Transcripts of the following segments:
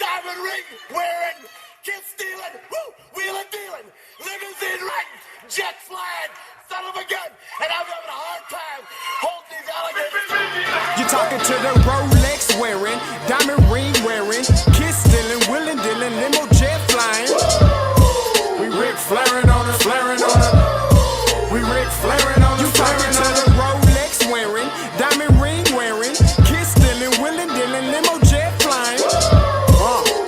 diamond ring wearing, kiss stealing, wheeling dealing, limousine riding, jet flying, son of a gun, and I'm having a hard time holding these alligators. You're talking to the Rolex wearing, diamond ring wearing, kiss stealing, wheeling dealing, limo jet flying. We Rick flaring on it, flaring on it. We Rick flaring on it, flaring on it. Rolex wearing, diamond ring wearing, kiss stealing, wheeling dealing, limo jet flying.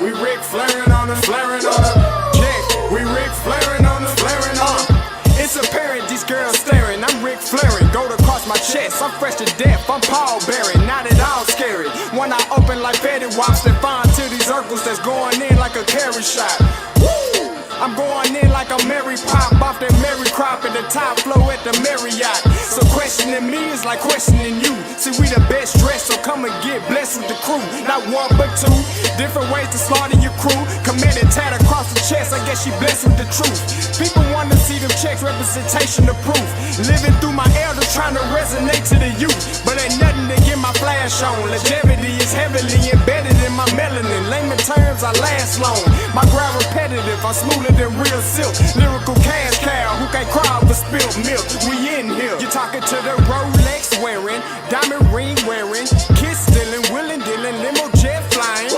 We Rick flaring on it, flaring on it. Check, we Rick flaring on it, flaring on it. It's apparent these girls staring. I'm Rick flaring, gold across my chest. I'm fresh to death, I'm Paul Bearing, not at all scary. When I open like Betty Wops, they find to these Urkels that's going in like a carry shot. Woo! I'm going in like a Mary Pop off that Mary Crop at the top flow at the Marriott. So questioning me is like questioning you. See, we the best dressed, so come and get blessed with the crew. Not one but two, different ways to slaughter your crew. Committed tat across the chest, I guess she blessed with the truth. People want to see them checks, representation of proof. Living through my elders, trying to resonate to the youth. But ain't nothing to get my flash on. Longevity is heavily embedded in my melanin. Layman terms, I last long. My grind repetitive, I'm smoother than real silk. Lyrical cash cow, who can't cry over spilled milk. We in here. You're talking to the Rolex wearing, diamond ring wearing, kiss stealing, wheeling dealing, limo jet flying.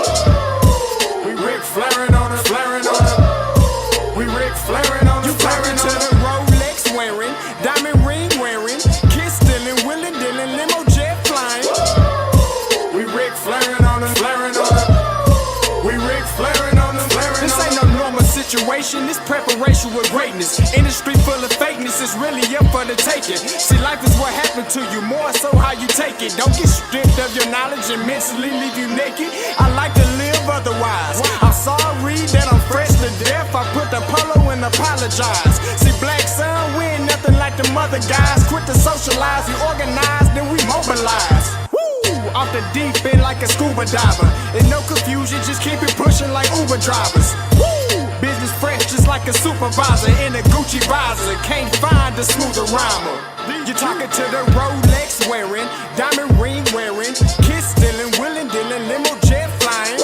We Rick flaring on it, flaring on it. We Rick flaring on it, flaring on it. The Rolex wearing, diamond ring wearing, kiss stealing, wheeling dealing, limo jet flying. We Rick flaring on it, flaring on it. We Rick flaring on it, flaring on it. This ain't no normal situation, this preparation with greatness. Industry full of fakeness, it's really up for the taking. See, life is what happened to you, more so how you take it. Don't get stripped of your knowledge and mentally leave you naked. I like to live otherwise. I'm sorry that I'm fresh to death. I put the polo and apologize. See, black son, we ain't nothing like the mother guys. Quit to socialize, we organize, then we mobilize. Off the deep end like a scuba diver. And no confusion, just keep it pushing like Uber drivers. Woo! Business fresh just like a supervisor in a Gucci visor. Can't find a smoother rhymer. You're talking to the Rolex wearing, diamond ring wearing, kiss stealing, wheeling dealing, limo jet flying.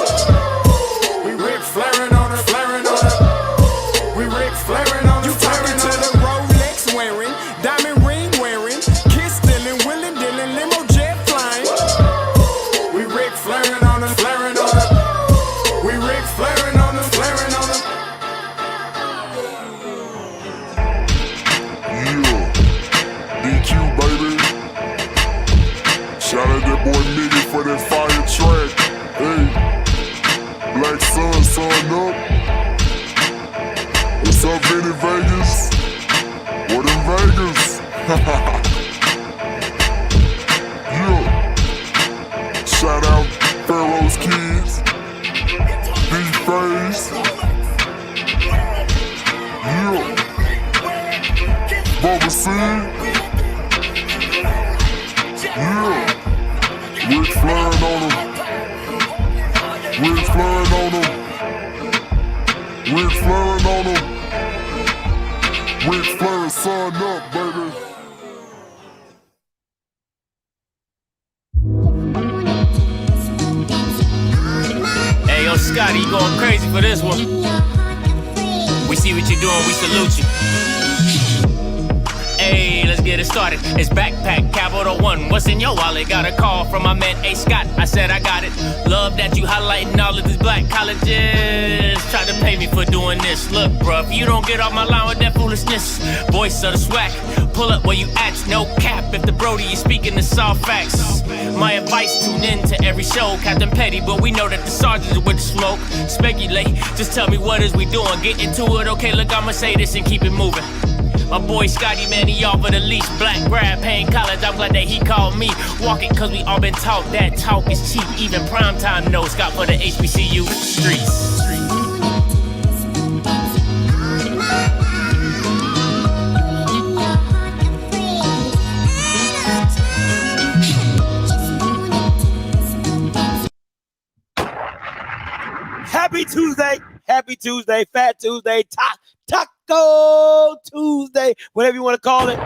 We Rick flaring on it, flaring on it. We Rick flaring on it. You talking to the Rolex wearing, diamond ring wearing, kiss stealing, wheeling dealing, limo jet flying. We Rick flaring on it, flaring on it. We Rick flaring on it, flaring on it. Yeah, DQ baby. Shout out that boy Nigga for that fire track. Hey, Black Sun, sun up. What's up, Vinny Vegas? What in Vegas? Yeah. Shout out Pharaoh's Kids, D-Phase. Yeah. Bubba C. Yeah. Rick flaring on him. Rick flaring on him. Rick flaring on him. Rick flaring, sun up, baby. Hey, yo, Scotty, you going crazy for this one. We see what you're doing, we salute you. Hey, let's get it started. It's Backpack Capital One. What's in your wallet? Got a call from my man A. Scott. I said I got it. Love that you highlighting all of these black colleges. Try to pay me for doing this. Look, bruh, if you don't get off my line with that foolishness, voice of the SWAC, pull up where you at. No cap if the Brody is speaking the soft facts. My advice, tune in to every show. Captain Petty, but we know that the sergeants are with the smoke. Speculate, just tell me what is we doing. Get into it, okay, look, I'ma say this and keep it moving. My boy Scotty, man, he off of the leash. Black grad, paying college, I'm glad that he called me. Walking cause we all been taught that talk is cheap. Even primetime knows Scott for the HBCU streets. Happy Tuesday, Happy Tuesday, Fat Tuesday, Taco Tuesday, whatever you want to call it.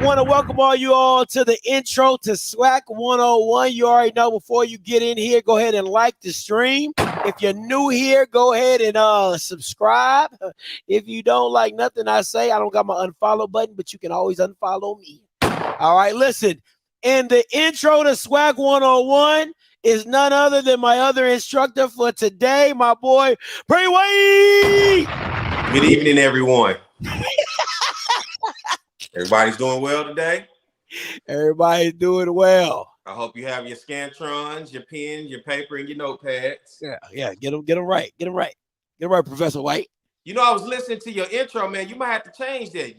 Want to welcome all you all to the intro to SWAC 101. You already know, before you get in here, go ahead and like the stream. If you're new here, go ahead and subscribe. If you don't like nothing I say, I don't got my unfollow button, but you can always unfollow me. All right, listen. In the intro to SWAC 101 is none other than my other instructor for today, my boy, Pre-Way. Good evening, everyone. Everybody's doing well today? Everybody's doing well. I hope you have your Scantrons, your pens, your paper, and your notepads. Yeah. Get them right. Get them right, Professor White. You know, I was listening to your intro, man. You might have to change that.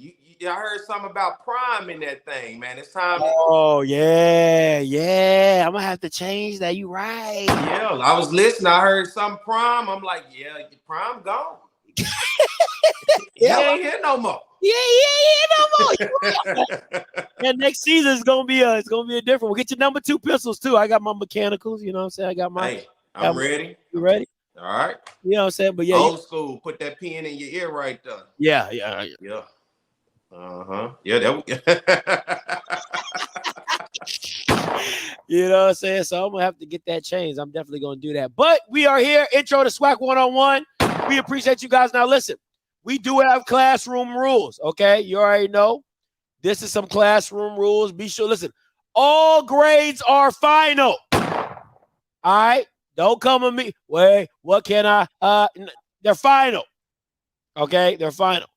I heard something about prime in that thing, man. It's time. Oh, yeah. I'm going to have to change that. You right. Yeah, I was listening. I heard some prime. I'm like, yeah, prime gone. Yeah, he ain't here no more. Yeah, no more. And next season is gonna be a different. We'll get your number 2 pistols too. I got my mechanicals. You know what I'm saying? I got my. Hey, I'm ready. You ready? All right. You know what I'm saying? But yeah, old school. Put that pen in your ear right there. Yeah. Yeah. You know what I'm saying? So I'm gonna have to get that changed. I'm definitely gonna do that. But we are here. Intro to SWAC 101. We appreciate you guys. Now listen. We do have classroom rules, okay? You already know. This is some classroom rules. Be sure, listen, all grades are final. All right? Don't come at me. Wait, what can I? They're final. Okay? They're final.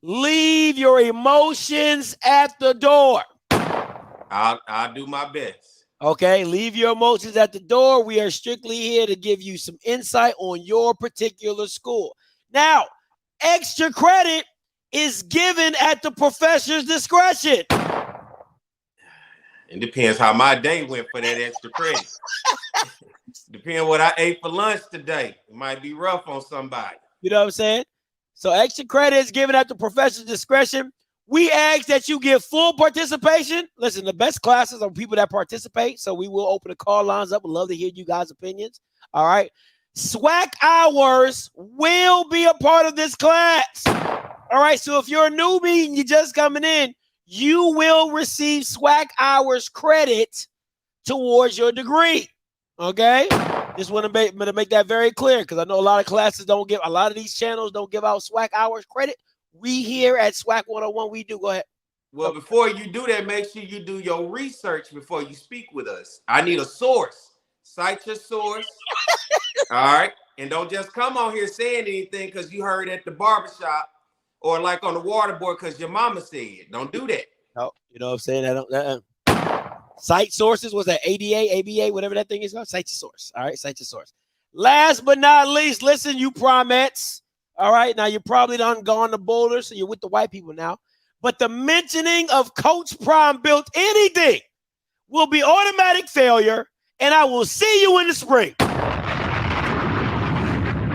Leave your emotions at the door. I'll do my best. Okay? Leave your emotions at the door. We are strictly here to give you some insight on your particular school. Now, extra credit is given at the professor's discretion. It depends how my day went for that extra credit. Depends what I ate for lunch today. It might be rough on somebody. You know what I'm saying? So extra credit is given at the professor's discretion. We ask that you give full participation. Listen, the best classes are people that participate. So we will open the call lines up. We'd love to hear you guys' opinions. All right. SWAC hours will be a part of this class. All right, so if you're a newbie and you're just coming in, you will receive SWAC hours credit towards your degree. Okay? Just want to make that very clear, because I know a lot of classes don't give, a lot of these channels don't give out SWAC hours credit. We here at SWAC 101, we do. Go ahead. Well, before you do that, make sure you do your research before you speak with us. I need a source. Cite your source. All right. And don't just come on here saying anything because you heard at the barbershop or like on the water board because your mama said. Don't do that. No, you know what I'm saying? Cite sources, was that ADA, ABA, whatever that thing is called? Cite your source. All right, cite your source. Last but not least, listen, you primettes. All right, now you're probably done gone to Boulder, so you're with the white people now. But the mentioning of Coach Prime built anything will be automatic failure, and I will see you in the spring.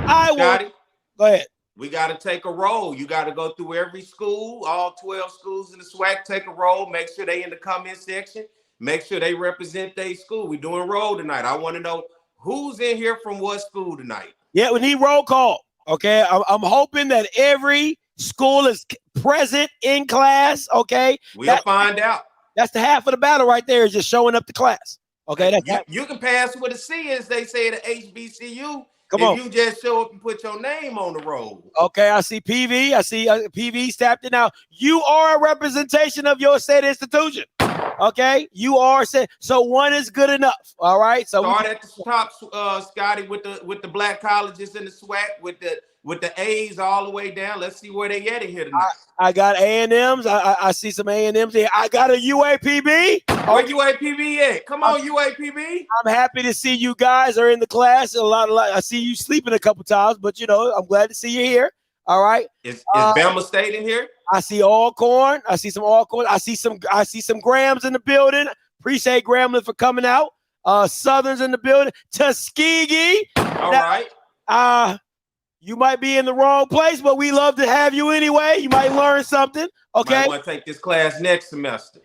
I will. Go ahead. We got to take a roll. You got to go through every school, all 12 schools in the SWAC, take a roll, make sure they in the comment section, make sure they represent their school. We're doing roll tonight. I want to know who's in here from what school tonight. Yeah, we need roll call. Okay, I'm hoping that every school is present in class. Okay, we'll find out. That's the half of the battle right there, is just showing up to class. Okay, you can pass with a C, as they say at HBCU. Come on. If you just show up and put your name on the roll. Okay, I see PV. I see PV tapped it now. You are a representation of your said institution. Okay, you are said. So one is good enough. All right. So start at the top, Scotty, with the black colleges in the SWAC, with the A's all the way down. Let's see where they at in here tonight. I got A&Ms. I see some A&Ms here. I got a UAPB. Where UAPB at? Come on, UAPB. I'm happy to see you guys are in the class. A lot. I see you sleeping a couple times, but you know, I'm glad to see you here. All right. Is Bama State in here? I see Alcorn. I see some Alcorn. I see some Grahams in the building. Appreciate Grambling for coming out. Southern's in the building. Tuskegee. All right. You might be in the wrong place, but we love to have you anyway. You might learn something. Okay. I want to take this class next semester.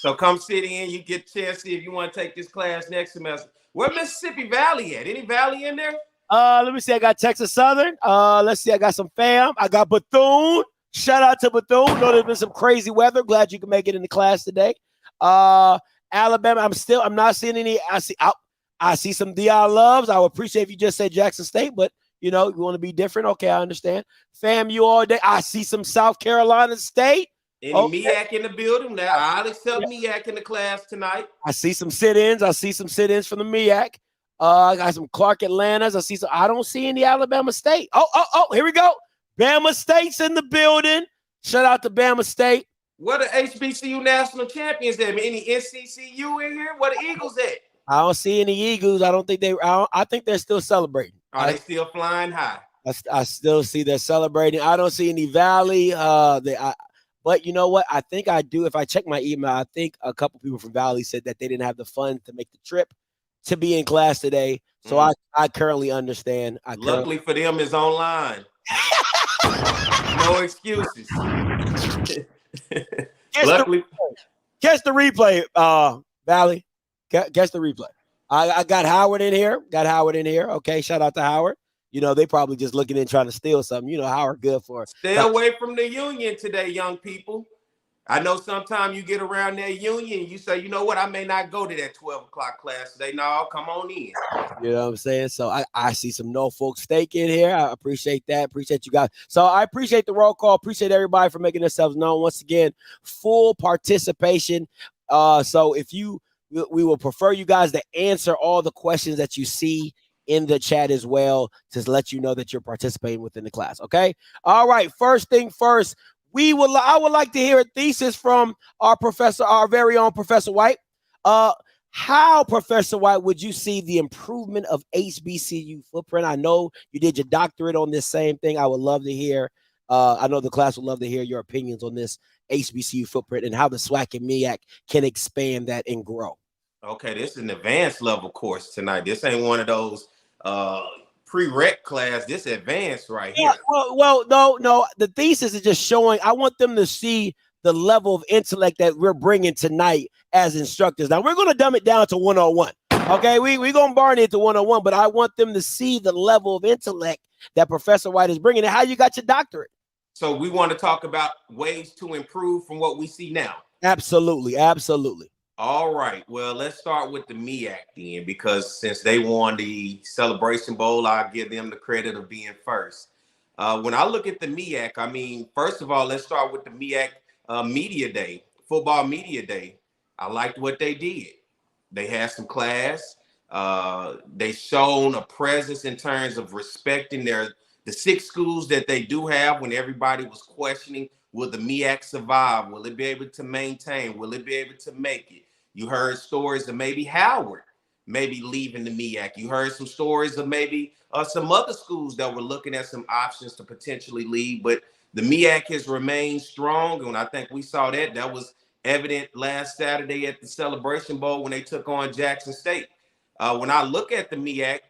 So come sit in. You get a chance to see if you want to take this class next semester. Where Mississippi Valley at? Any Valley in there? Let me see. I got Texas Southern. Let's see. I got some fam. I got Bethune. Shout out to Bethune. Know there's been some crazy weather. Glad you can make it into class today. Alabama, I'm not seeing any. I see some Dion Loves. I would appreciate if you just said Jackson State, but you want to be different. Okay, I understand. FAMU all day. I see some South Carolina State. Any MEAC in the building? Now I'll accept MEAC in the class tonight. I see some sit-ins. From the MEAC. I got some Clark Atlantas. I don't see any Alabama State. Oh, here we go. Bama State's in the building. Shout out to Bama State. What are HBCU national champions at? Any NCCU in here? What are Eagles at? I don't see any Eagles. I think they're still celebrating. Are they still flying high? I still see they're celebrating. I don't see any Valley. But you know what? I think I do. If I check my email, I think a couple people from Valley said that they didn't have the funds to make the trip to be in class today. So I currently understand. Luckily for them, it's online. No excuses. Luckily, catch the replay, Valley. Catch the replay. I got Howard in here. Okay, shout out to Howard. They probably just looking in trying to steal something. Howard good for it. Stay away from the union today, young people. I know sometimes you get around that union, you say, you know what, I may not go to that 12 o'clock class today. No, come on in. You know what I'm saying? So I see some Norfolk State in here. I appreciate that. Appreciate you guys. So I appreciate the roll call. Appreciate everybody for making themselves known. Once again, full participation. So we will prefer you guys to answer all the questions that you see in the chat as well, to let you know that you're participating within the class. Okay. All right. First thing first, I would like to hear a thesis from our professor, our very own Professor White. How, Professor White, would you see the improvement of HBCU footprint? I know you did your doctorate on this same thing. I would love to hear. I know the class would love to hear your opinions on this HBCU footprint and how the SWAC and MEAC can expand that and grow. Okay, this is an advanced level course tonight. This ain't one of those prereq class. This advanced right here. Well, no. The thesis is just showing. I want them to see the level of intellect that we're bringing tonight as instructors. Now we're going to dumb it down to 101. Okay, we're going to burn it to 101, but I want them to see the level of intellect that Professor White is bringing and how you got your doctorate. So we want to talk about ways to improve from what we see now. Absolutely. All right. Well, let's start with the MEAC then, because since they won the Celebration Bowl, I'll give them the credit of being first. When I look at the MEAC, first of all, let's start with the MEAC Media Day, Football Media Day. I liked what they did. They had some class. They shown a presence in terms of respecting the 6 schools that they do have. When everybody was questioning, will the MEAC survive? Will it be able to maintain? Will it be able to make it? You heard stories of maybe Howard maybe leaving the MEAC. You heard some stories of maybe some other schools that were looking at some options to potentially leave, but the MEAC has remained strong, and I think we saw that was evident last Saturday at the Celebration Bowl when they took on Jackson State. When I look at the MEAC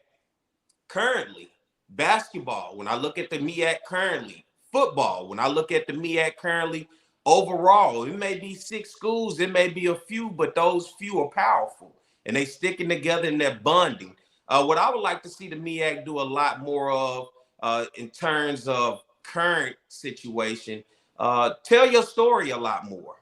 currently, basketball, when I look at the MEAC currently, football, when I look at the MEAC currently, overall, it may be 6 schools, it may be a few, but those few are powerful, and they sticking together and they're bonding. What I would like to see the MEAC do a lot more of in terms of current situation, tell your story a lot more.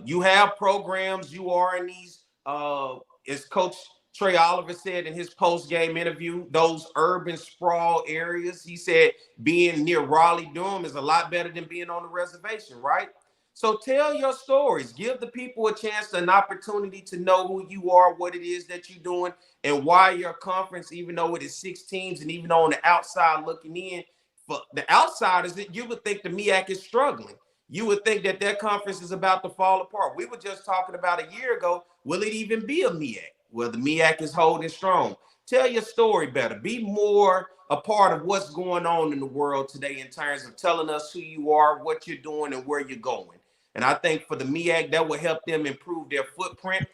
You have programs, you are in these, as Coach Trey Oliver said in his post-game interview, those urban sprawl areas. He said being near Raleigh-Durham is a lot better than being on the reservation, right? So tell your stories. Give the people a chance, an opportunity to know who you are, what it is that you're doing, and why your conference, even though it is 6 teams, and even though on the outside looking in, for the outsiders, you would think the MEAC is struggling. You would think that their conference is about to fall apart. We were just talking about a year ago, will it even be a MEAC? Well, the MEAC is holding strong. Tell your story better. Be more a part of what's going on in the world today in terms of telling us who you are, what you're doing, and where you're going. And I think for the MEAC, that will help them improve their footprint.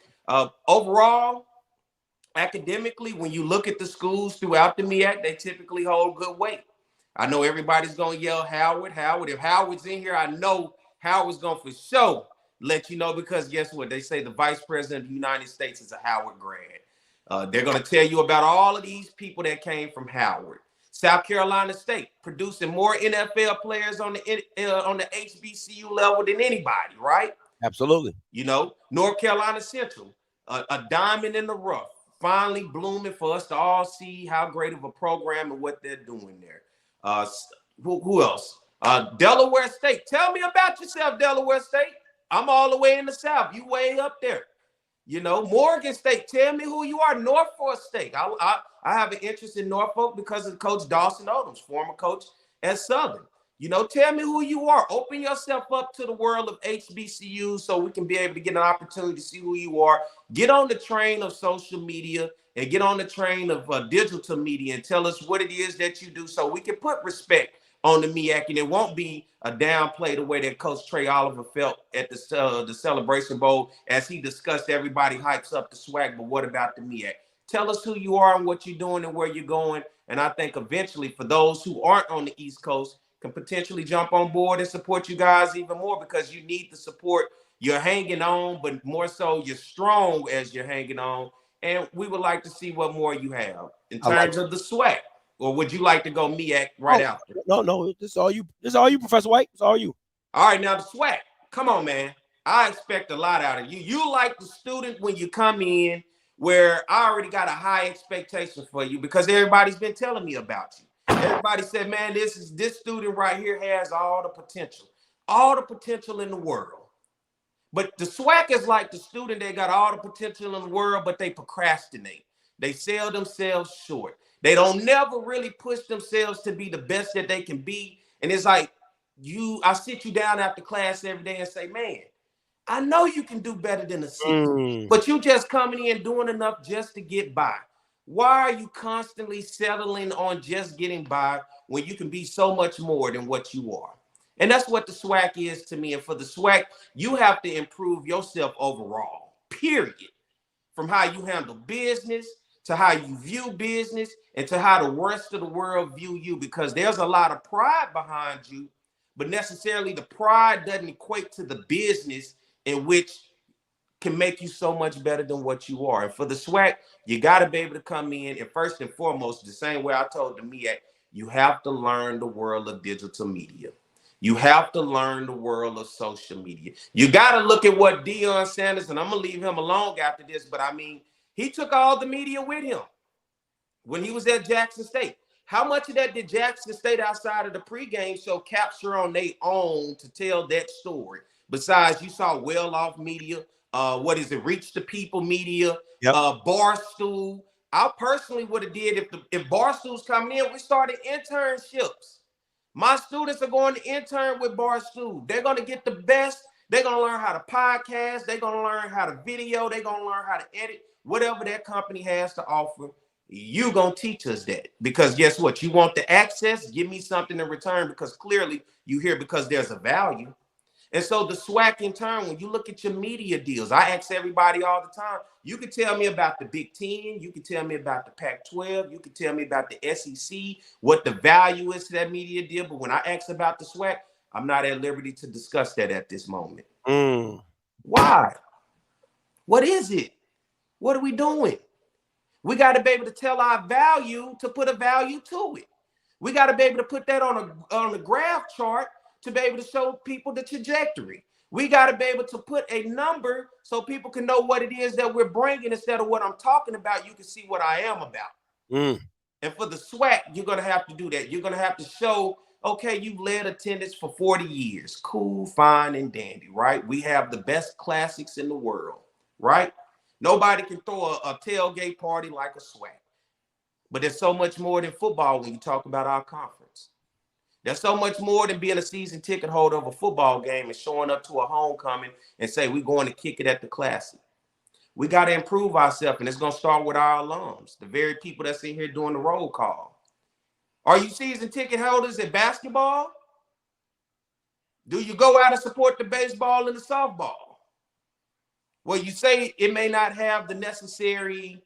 Overall, academically, when you look at the schools throughout the MEAC, they typically hold good weight. I know everybody's going to yell Howard. If Howard's in here, I know Howard's going to for sure let you know, because guess what? They say the Vice President of the United States is a Howard grad. They're going to tell you about all of these people that came from Howard. South Carolina State producing more NFL players on the HBCU level than anybody, right? Absolutely. You know, North Carolina Central, a diamond in the rough, finally blooming for us to all see how great of a program and what they're doing there. Who else? Delaware State. Tell me about yourself, Delaware State. I'm all the way in the South. You way up there. You know, Morgan State. Tell me who you are. Norfolk State. I have an interest in Norfolk because of Coach Dawson Odoms, former coach at Southern. You know, tell me who you are. Open yourself up to the world of HBCUs so we can be able to get an opportunity to see who you are. Get on the train of social media and get on the train of digital media and tell us what it is that you do so we can put respect on the MEAC, and it won't be a downplay the way that Coach Trey Oliver felt at the Celebration Bowl as he discussed everybody hypes up the SWAC, but what about the MEAC? Tell us who you are and what you're doing and where you're going, and I think eventually for those who aren't on the East Coast can potentially jump on board and support you guys even more because you need the support. You're hanging on, but more so you're strong as you're hanging on, and we would like to see what more you have in terms of the SWAC. Or would you like to go MEAC right after? No. This is all you. This is all you, Professor White. It's all you. All right, now the SWAC. Come on, man. I expect a lot out of you. You like the student when you come in where I already got a high expectation for you because everybody's been telling me about you. Everybody said, man, this student right here has all the potential in the world. But the SWAC is like the student that got all the potential in the world, but they procrastinate. They sell themselves short. They don't never really push themselves to be the best that they can be. And it's like I sit you down after class every day and say, man, I know you can do better than a C, but you just coming in doing enough just to get by. Why are you constantly settling on just getting by when you can be so much more than what you are? And that's what the SWAC is to me. And for the SWAC, you have to improve yourself overall, period. From how you handle business, to how you view business, and to how the rest of the world view you, because there's a lot of pride behind you, but necessarily the pride doesn't equate to the business in which can make you so much better than what you are. And for the SWAC, you got to be able to come in and first and foremost, the same way I told the MEAC, you have to learn the world of digital media. You have to learn the world of social media. You got to look at what Deion Sanders, and I'm going to leave him alone after this, but I mean, he took all the media with him when he was at Jackson State. How much of that did Jackson State outside of the pregame show capture on their own to tell that story? Besides, you saw well-off media, Reach the People media, Barstool. I personally would have did if Barstool's coming in, we started internships. My students are going to intern with Barstool. They're going to get the best. They're going to learn how to podcast. They're going to learn how to video. They're going to learn how to edit. Whatever that company has to offer, you going to teach us that. Because guess what? You want the access, give me something in return, because clearly you here because there's a value. And so the SWAC in turn, when you look at your media deals, I ask everybody all the time, you can tell me about the Big Ten, you can tell me about the Pac-12, you can tell me about the SEC, what the value is to that media deal. But when I ask about the SWAC, I'm not at liberty to discuss that at this moment. Why? What is it? What are we doing? We got to be able to tell our value to put a value to it. We got to be able to put that on a graph chart to be able to show people the trajectory. We got to be able to put a number so people can know what it is that we're bringing instead of what I'm talking about. You can see what I am about. And for the SWAC, you're going to have to do that. You're going to have to show, okay, you've led attendance for 40 years. Cool, fine, and dandy, right? We have the best classics in the world, right? Nobody can throw a tailgate party like a SWAC. But there's so much more than football when you talk about our conference. There's so much more than being a season ticket holder of a football game and showing up to a homecoming and say we're going to kick it at the Classic. We got to improve ourselves, and it's going to start with our alums, the very people that's in here doing the roll call. Are you season ticket holders at basketball? Do you go out and support the baseball and the softball? Well, you say it may not have the necessary,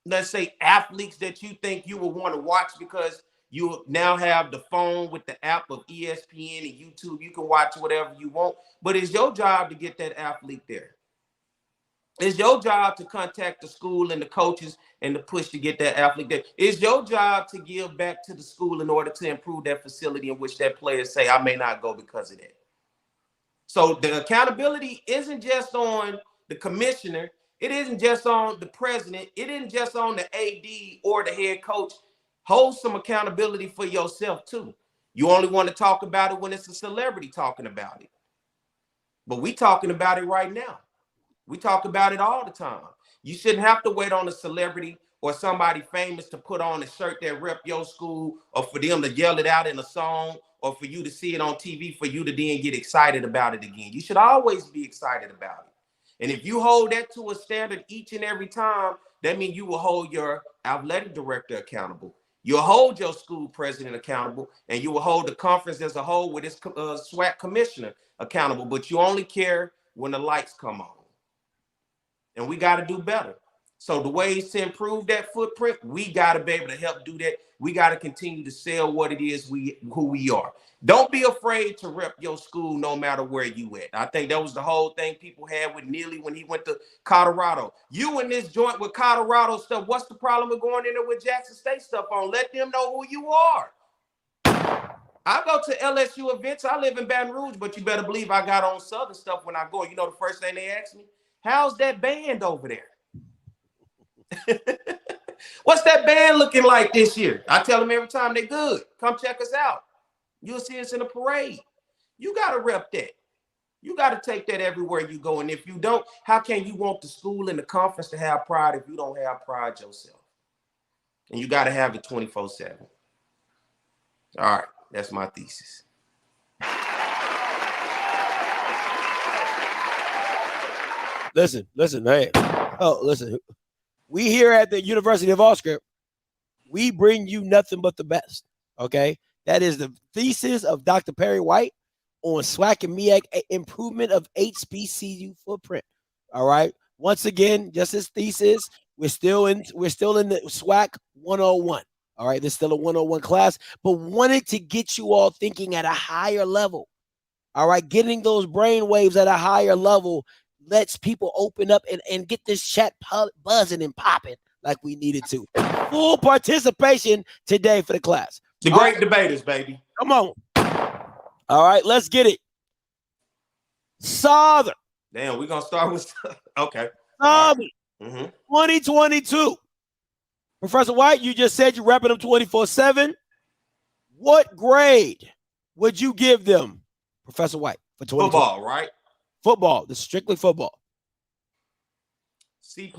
let's say, athletes that you think you will want to watch because you now have the phone with the app of ESPN and YouTube. You can watch whatever you want, but it's your job to get that athlete there. It's your job to contact the school and the coaches and the push to get that athlete there. It's your job to give back to the school in order to improve that facility in which that player say, I may not go because of that. So the accountability isn't just on the commissioner. It isn't just on the president. It isn't just on the AD or the head coach. Hold some accountability for yourself too. You only want to talk about it when it's a celebrity talking about it. But we talking about it right now. We talk about it all the time. You shouldn't have to wait on a celebrity or somebody famous to put on a shirt that rep your school, or for them to yell it out in a song, or for you to see it on TV for you to then get excited about it again. You should always be excited about it. And if you hold that to a standard each and every time, that means you will hold your athletic director accountable. You'll hold your school president accountable, and you will hold the conference as a whole with its SWAC commissioner accountable. But you only care when the lights come on. And we got to do better. So the ways to improve that footprint, we got to be able to help do that. We got to continue to sell what it is who we are. Don't be afraid to rep your school no matter where you at. I think that was the whole thing people had with Neely when he went to Colorado. You in this joint with Colorado stuff, what's the problem with going in there with Jackson State stuff on? Let them know who you are. I go to LSU events. I live in Baton Rouge, but you better believe I got on Southern stuff when I go. You know the first thing they ask me? How's that band over there? What's that band looking like this year? I tell them every time they're good. Come check us out. You'll see us in a parade. You got to rep that. You got to take that everywhere you go. And if you don't, how can you want the school and the conference to have pride if you don't have pride yourself? And you got to have it 24/7. All right. That's my thesis. Listen, hey. Oh, listen. We here at the University of Offscript, we bring you nothing but the best, okay? That is the thesis of Dr. Perry White on SWAC and MEAC improvement of HBCU footprint, all right? Once again, just his thesis, we're still in the SWAC 101, all right? There's still a 101 class, but wanted to get you all thinking at a higher level, all right? Getting those brain waves at a higher level lets people open up and get this chat buzzing and popping like we needed to. Full participation today for the class. The great debaters, baby. Come on. All right, let's get it. Southern. Damn, we're going to start with... Okay. Southern. Right. 2022. Professor White, you just said you're repping them 24/7. What grade would you give them, Professor White, for 2022? Football, right? Football. This is strictly football. C+.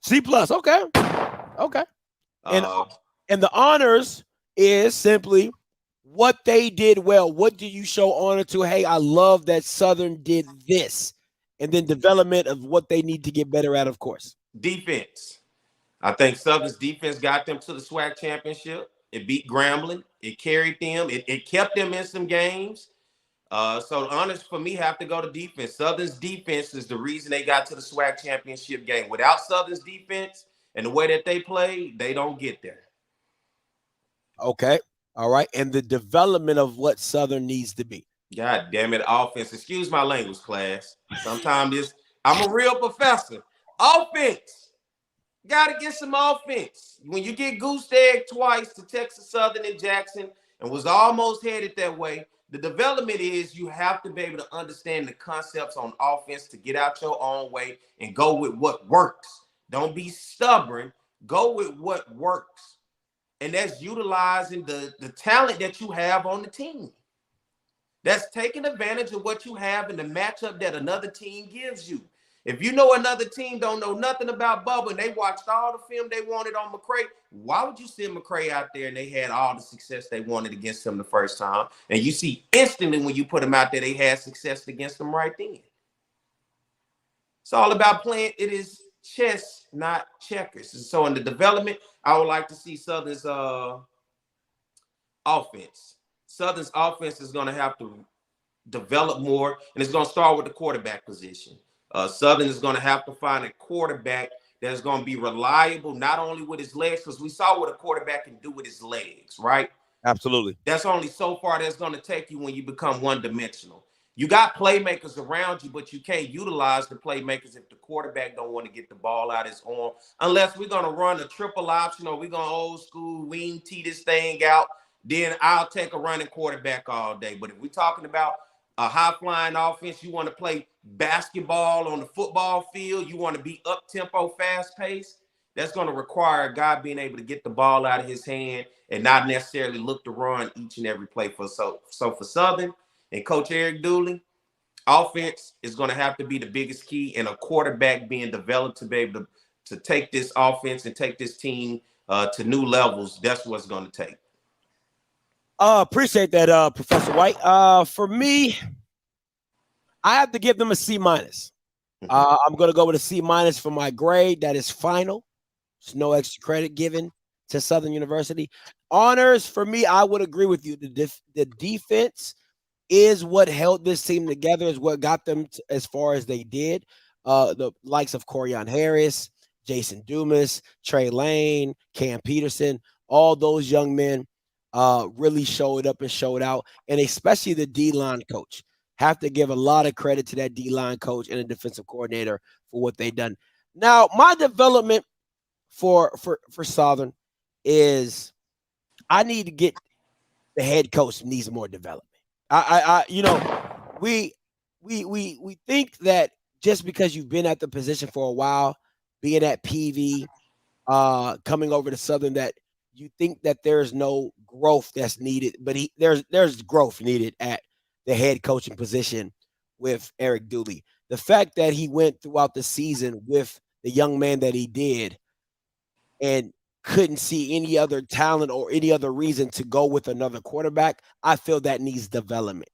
C+. Okay. Okay. And the honors is simply what they did well. What do you show honor to? Hey, I love that Southern did this. And then development of what they need to get better at, of course. Defense. I think Southern's defense got them to the SWAC championship. It beat Grambling. It carried them. It kept them in some games. So the honors for me have to go to defense. Southern's defense is the reason they got to the SWAC championship game. Without Southern's defense and the way that they play, they don't get there. Okay. All right. And the development of what Southern needs to be. God damn it, offense. Excuse my language, class. Sometimes I'm a real professor. Offense. Got to get some offense. When you get goose egg twice to Texas Southern and Jackson and was almost headed that way, the development is you have to be able to understand the concepts on offense to get out your own way and go with what works. Don't be stubborn. Go with what works. And that's utilizing the talent that you have on the team. That's taking advantage of what you have in the matchup that another team gives you. If you know another team don't know nothing about Bubba and they watched all the film they wanted on McCray, why would you send McCray out there and they had all the success they wanted against him the first time? And you see instantly when you put them out there, they had success against them right then. It's all about playing. It is chess, not checkers. And so in the development, I would like to see Southern's offense. Southern's offense is going to have to develop more, and it's going to start with the quarterback position. Southern is going to have to find a quarterback that's going to be reliable, not only with his legs, because we saw what a quarterback can do with his legs, right? Absolutely. That's only so far that's going to take you when you become one-dimensional. You got playmakers around you, but you can't utilize the playmakers if the quarterback don't want to get the ball out his arm. Unless we're going to run a triple option or we're going to old school wing tee this thing out, then I'll take a running quarterback all day. But if we're talking about a high-flying offense, you want to play basketball on the football field, you want to be up-tempo, fast-paced, that's going to require a guy being able to get the ball out of his hand and not necessarily look to run each and every play. So for Southern and Coach Eric Dooley, offense is going to have to be the biggest key, and a quarterback being developed to be able to take this offense and take this team to new levels. That's what's going to take. Appreciate that, Professor White. For me, I have to give them a C-. I'm going to go with a C- for my grade. That is final. There's no extra credit given to Southern University. Honors, for me, I would agree with you. The defense is what held this team together, is what got them as far as they did. The likes of Corian Harris, Jason Dumas, Trey Lane, Cam Peterson, all those young men really showed up and showed out, and especially the D-line coach. Have to give a lot of credit to that D-line coach and the defensive coordinator for what they've done. Now, my development for Southern is I need to get the head coach needs more development. We think that just because you've been at the position for a while, being at PV, coming over to Southern, that you think that there's no growth that's needed, but there's growth needed at the head coaching position with Eric Dooley. The fact that he went throughout the season with the young man that he did and couldn't see any other talent or any other reason to go with another quarterback, I feel that needs development.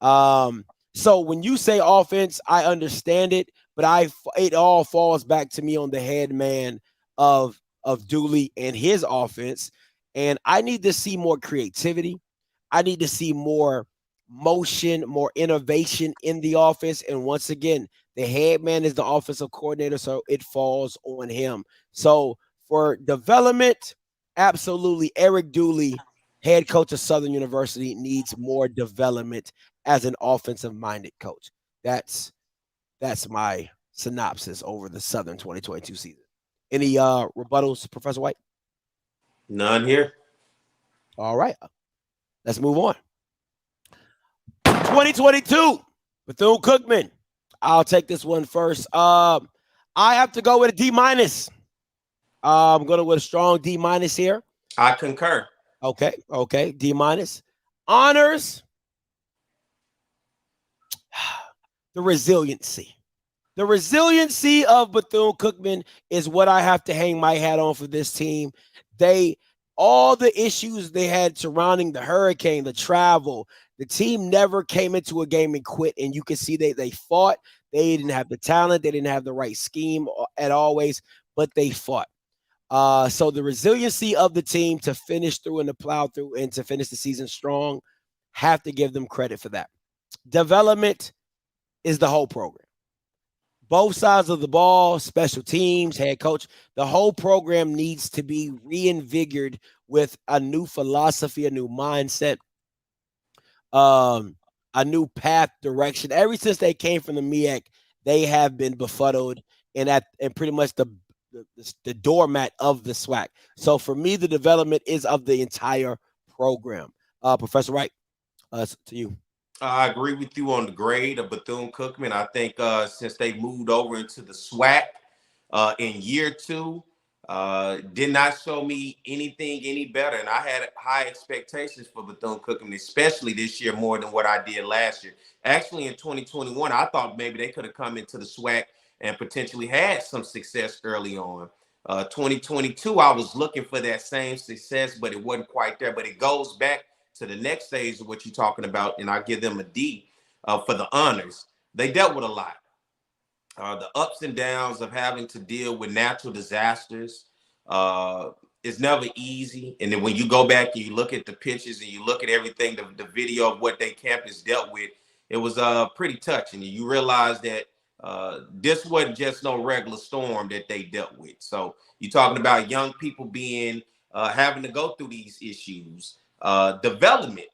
So when you say offense, I understand it, but it all falls back to me on the head man of Dooley and his offense. And I need to see more creativity. I need to see more motion, more innovation in the offense. And once again, the head man is the offensive coordinator, so it falls on him. So for development, absolutely, Eric Dooley, head coach of Southern University, needs more development as an offensive-minded coach. That's my synopsis over the Southern 2022 season. Any rebuttals, Professor White? None here. All right. Let's move on. 2022, Bethune-Cookman. I'll take this one first. I have to go with a D-. I'm going to with a strong D- here. I concur. Okay. D-. Honors. The resiliency. The resiliency of Bethune-Cookman is what I have to hang my hat on for this team. All the issues they had surrounding the hurricane, the travel, the team never came into a game and quit. And you can see they fought. They didn't have the talent. They didn't have the right scheme at always, but they fought. So the resiliency of the team to finish through and to plow through and to finish the season strong, have to give them credit for that. Development is the whole program. Both sides of the ball, special teams, head coach, the whole program needs to be reinvigorated with a new philosophy, a new mindset, a new path, direction. Ever since they came from the MEAC, they have been befuddled and pretty much the doormat of the SWAC. So for me, the development is of the entire program. Professor Wright, to you. I agree with you on the grade of Bethune-Cookman. I think since they moved over into the SWAC in year 2, did not show me anything any better. And I had high expectations for Bethune-Cookman, especially this year more than what I did last year. Actually, in 2021, I thought maybe they could have come into the SWAC and potentially had some success early on. 2022, I was looking for that same success, but it wasn't quite there. But it goes back to the next stage of what you're talking about, and I give them a D for the honors. They dealt with a lot. The ups and downs of having to deal with natural disasters is never easy. And then when you go back and you look at the pictures and you look at everything, the video of what their campus dealt with, it was pretty touching. And you realize that this wasn't just no regular storm that they dealt with. So you're talking about young people being having to go through these issues. Development.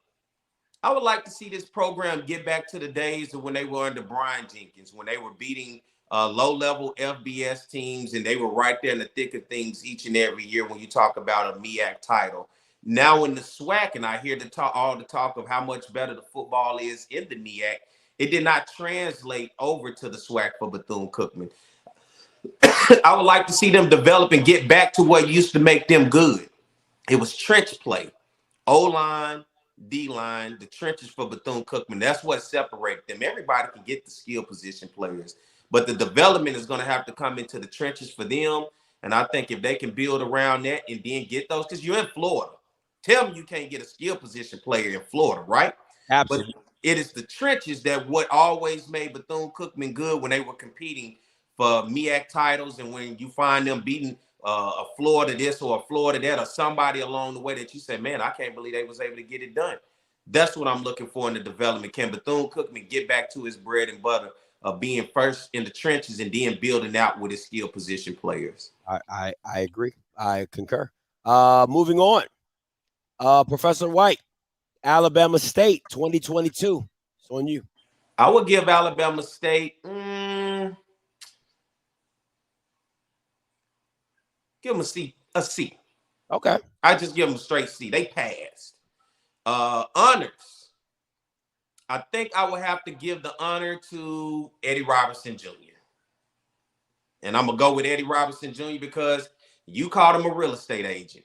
I would like to see this program get back to the days of when they were under Brian Jenkins, when they were beating low-level FBS teams, and they were right there in the thick of things each and every year when you talk about a MEAC title. Now in the SWAC, and I hear all the talk of how much better the football is in the MEAC, it did not translate over to the SWAC for Bethune-Cookman. I would like to see them develop and get back to what used to make them good. It was trench play, O-line, D-line, the trenches for Bethune-Cookman. That's what separated them. Everybody can get the skill position players, but the development is going to have to come into the trenches for them. And I think if they can build around that and then get those, because you're in Florida. Tell me you can't get a skill position player in Florida, right? Absolutely. But it is the trenches that what always made Bethune-Cookman good when they were competing for MEAC titles, and when you find them beating a Florida this or a Florida that, or somebody along the way that you say, man, I can't believe they was able to get it done. That's what I'm looking for in the development. Can Bethune-Cookman get back to his bread and butter of being first in the trenches and then building out with his skill position players? I agree. I concur. Moving on. Professor White, Alabama State 2022. It's on you. I would give Alabama State give them a C. Okay. I just give them a straight C. They passed. Honors. I think I would have to give the honor to Eddie Robinson Jr. And I'm going to go with Eddie Robinson Jr. because you called him a real estate agent.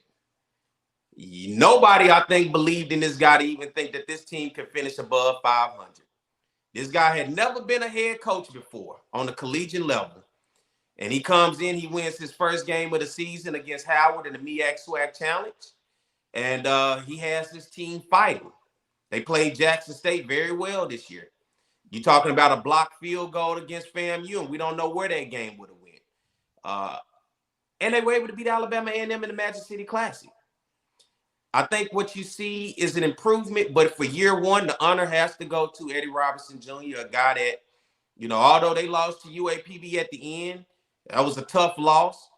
Nobody, I think, believed in this guy to even think that this team could finish above 500. This guy had never been a head coach before on the collegiate level. And he comes in, he wins his first game of the season against Howard in the MEAC SWAC Challenge. And he has his team fighting. They played Jackson State very well this year. You're talking about a blocked field goal against FAMU, and we don't know where that game would have went. And they were able to beat Alabama A&M in the Magic City Classic. I think what you see is an improvement, but for year one, the honor has to go to Eddie Robinson Jr., a guy that, you know, although they lost to UAPB at the end, that was a tough loss.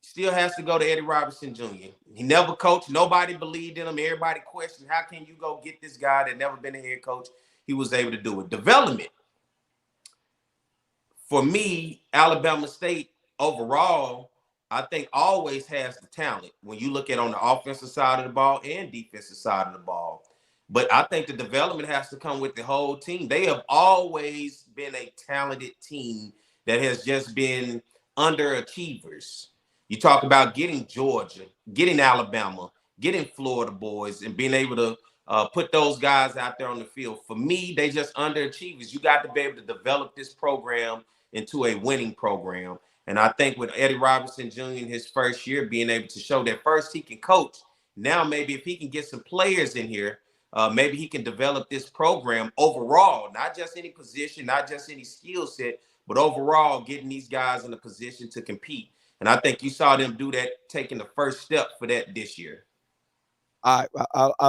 Still has to go to Eddie Robinson Jr. He never coached. Nobody believed in him. Everybody questioned, how can you go get this guy that never been a head coach? He was able to do it. Development. For me, Alabama State overall, I think always has the talent when you look at on the offensive side of the ball and defensive side of the ball. But I think the development has to come with the whole team. They have always been a talented team that has just been underachievers. You talk about getting Georgia, getting Alabama, getting Florida boys, and being able to put those guys out there on the field. For me, they just underachievers. You got to be able to develop this program into a winning program. And I think with Eddie Robinson Jr. in his first year being able to show that first he can coach, now maybe if he can get some players in here, maybe he can develop this program overall, not just any position, not just any skill set, but overall getting these guys in a position to compete. And I think you saw them do that, taking the first step for that this year. I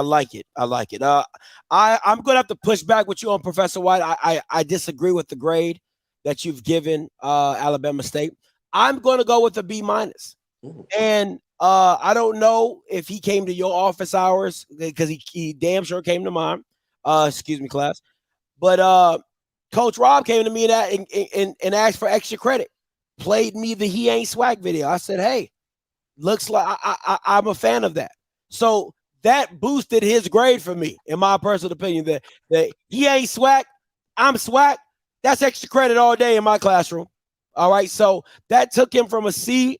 like it. I like it. I'm going to have to push back with you on Professor White. I disagree with the grade that you've given Alabama State. I'm going to go with a B-. And I don't know if he came to your office hours because he damn sure came to mine. Excuse me, class. But Coach Rob came to me and asked for extra credit. Played me the He Ain't SWAC video. I said, hey, looks like I'm a fan of that. So that boosted his grade for me, in my personal opinion, that he ain't SWAC, I'm SWAC. That's extra credit all day in my classroom. All right. So that took him from a C,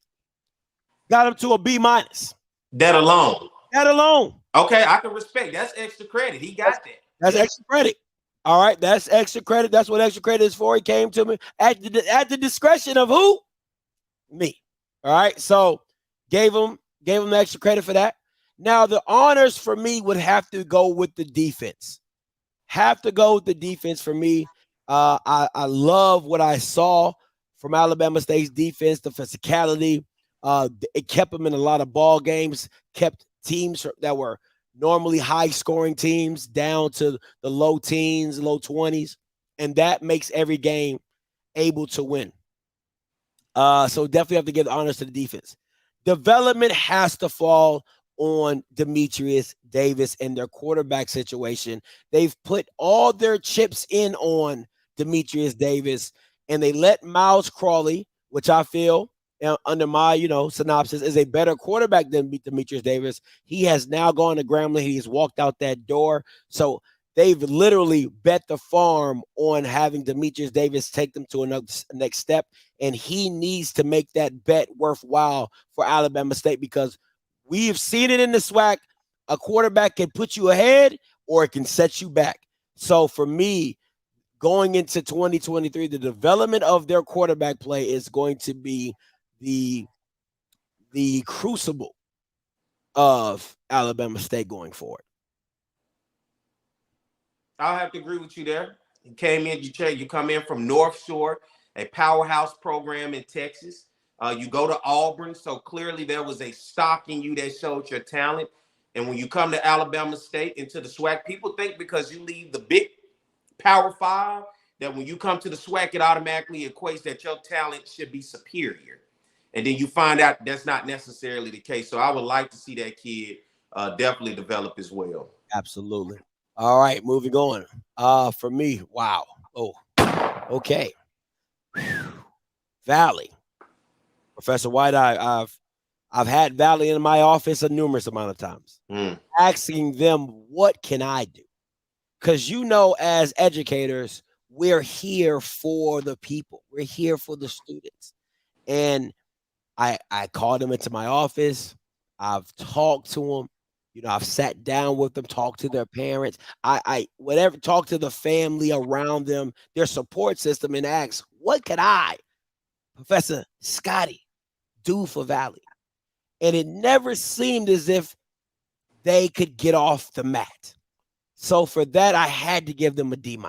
got him to a B-. That alone. That alone. Okay, I can respect. That's extra credit. He got that. That's extra credit. All right, that's extra credit. That's what extra credit is for. He came to me at the discretion of who? Me. All right, so gave him the extra credit for that. Now the honors for me would have to go with the defense. Have to go with the defense for me. I love what I saw from Alabama State's defense, the physicality. It kept them in a lot of ball games, kept teams that were normally high-scoring teams down to the low teens, low 20s, and that makes every game able to win. So definitely have to give honors to the defense. Development has to fall on Demetrius Davis and their quarterback situation. They've put all their chips in on Demetrius Davis, and they let Miles Crawley, which I feel under my, synopsis, is a better quarterback than Demetrius Davis. He has now gone to Grambling. He's walked out that door. So they've literally bet the farm on having Demetrius Davis take them to another next step, and he needs to make that bet worthwhile for Alabama State, because we've seen it in the SWAC. A quarterback can put you ahead or it can set you back. So for me, going into 2023, the development of their quarterback play is going to be the crucible of Alabama State going forward. I'll have to agree with you there. You came in, you come in from North Shore, a powerhouse program in Texas. You go to Auburn, so clearly there was a stock in you that showed your talent. And when you come to Alabama State into the SWAC, people think because you leave the big Power 5 that when you come to the SWAC, it automatically equates that your talent should be superior. And then you find out that's not necessarily the case. So I would like to see that kid definitely develop as well. Absolutely. All right, moving on. For me, wow. Oh, okay. Valley. Professor White, I've had Valley in my office a numerous amount of times, asking them, what can I do? Because, as educators, we're here for the people. We're here for the students. And I called them into my office. I've talked to them. I've sat down with them, talked to their parents. Talk to the family around them, their support system, and ask, what could I, Professor Scotty, do for Valley? And it never seemed as if they could get off the mat. So for that, I had to give them a D-.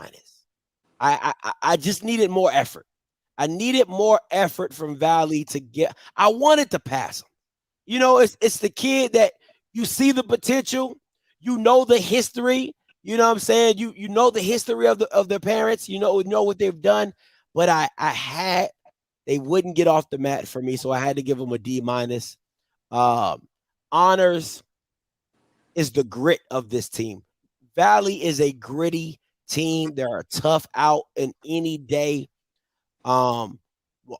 I just needed more effort. I needed more effort from Valley to get. I wanted to pass them. It's the kid that you see the potential, the history. You know what I'm saying? You know the history of their parents. You know what they've done. But they wouldn't get off the mat for me, so I had to give them a D-. Honors is the grit of this team. Valley is a gritty team. They're a tough out in any day. Will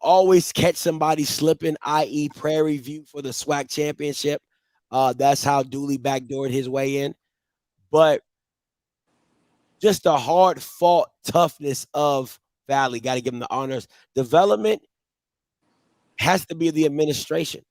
always catch somebody slipping, i.e. Prairie View for the SWAC championship. That's how Dooley backdoored his way in. But just the hard-fought toughness of Valley, got to give them the honors. Development has to be the administration.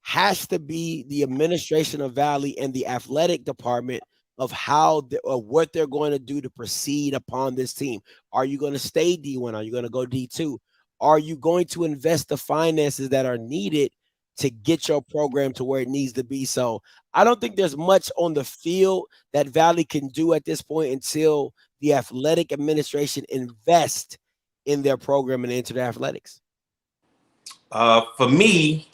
Has to be the administration of Valley and the athletic department of what they're going to do to proceed upon this team. Are you going to stay D1? Are you going to go D2? Are you going to invest the finances that are needed to get your program to where it needs to be? So I don't think there's much on the field that Valley can do at this point until the athletic administration invest in their program and into their athletics. For me,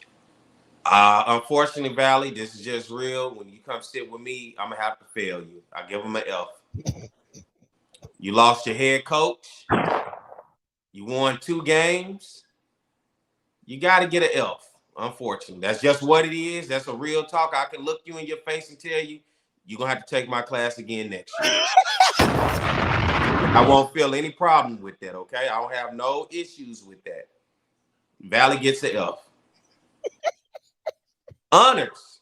unfortunately, Valley, this is just real. When you come sit with me, I'm going to have to fail you. I give them an F. You lost your head coach. You won 2 games. You got to get an F, unfortunately. That's just what it is. That's a real talk. I can look you in your face and tell you, you're going to have to take my class again next year. I won't feel any problem with that, okay? I don't have no issues with that. Valley gets an F. Honors.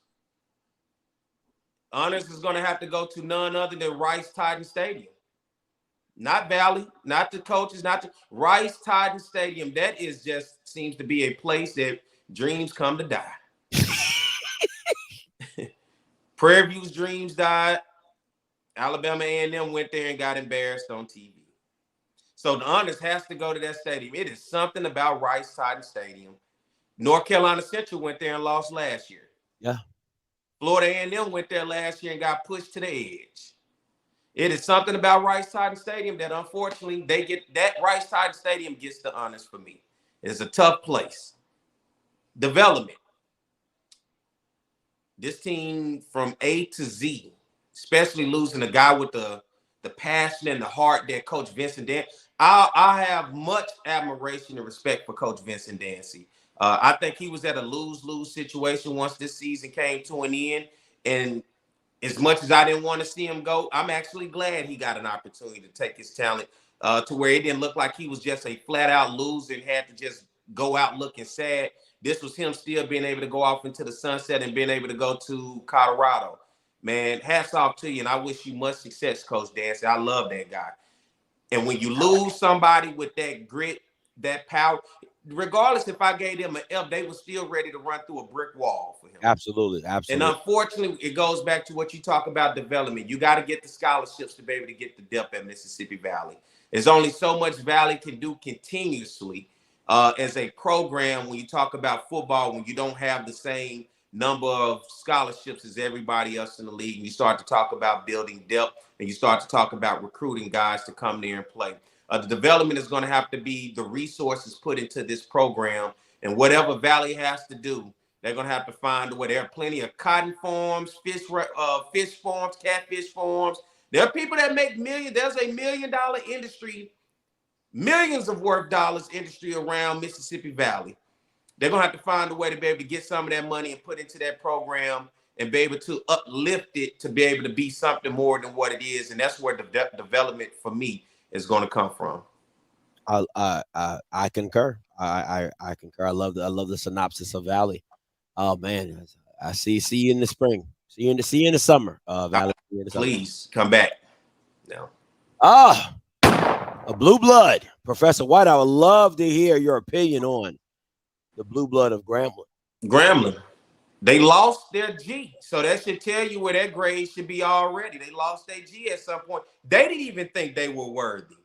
Honors is going to have to go to none other than Rice-Titan Stadium. Not Valley, not the coaches, not the Rice-Titan Stadium. That is just seems to be a place that dreams come to die. Prairie View's dreams died. Alabama A&M went there and got embarrassed on TV. So the honors has to go to that stadium. It is something about Rice-Titan Stadium. North Carolina Central went there and lost last year. Yeah. Florida A&M went there last year and got pushed to the edge. It is something about Rice-Titan Stadium that unfortunately Rice-Titan Stadium gets the honors for me. It's a tough place. Development. This team from A to Z, especially losing a guy with the passion and the heart that Coach Vincent Dancy. I have much admiration and respect for Coach Vincent Dancy. I think he was at a lose-lose situation once this season came to an end. And as much as I didn't want to see him go, I'm actually glad he got an opportunity to take his talent to where it didn't look like he was just a flat out loser and had to just go out looking sad. This was him still being able to go off into the sunset and being able to go to Colorado. Man, hats off to you, and I wish you much success, Coach Dancy. I love that guy. And when you lose somebody with that grit, that power, regardless if I gave them an F, they were still ready to run through a brick wall for him. Absolutely. And unfortunately, it goes back to what you talk about development. You got to get the scholarships to be able to get the depth at Mississippi Valley. There's only so much Valley can do continuously as a program when you talk about football, when you don't have the same number of scholarships as everybody else in the league. And you start to talk about building depth, and you start to talk about recruiting guys to come there and play. The development is going to have to be the resources put into this program, and whatever Valley has to do, they're going to have to find a way. There are plenty of cotton farms, fish farms, catfish farms. There are people that make millions. There's a $1 million industry, millions of worth dollars industry around Mississippi Valley. They're going to have to find a way to be able to get some of that money and put into that program and be able to uplift it to be able to be something more than what it is. And that's where the development for me is going to come from. I concur. I concur. I love the synopsis of Valley. Oh man, I see you in the spring. See you in the summer. Valley. Please come back. No. A blue blood, Professor White. I would love to hear your opinion on the blue blood of Grambling. Grambling. They lost their G. So that should tell you where their grade should be already. They lost their G at some point. They didn't even think they were worthy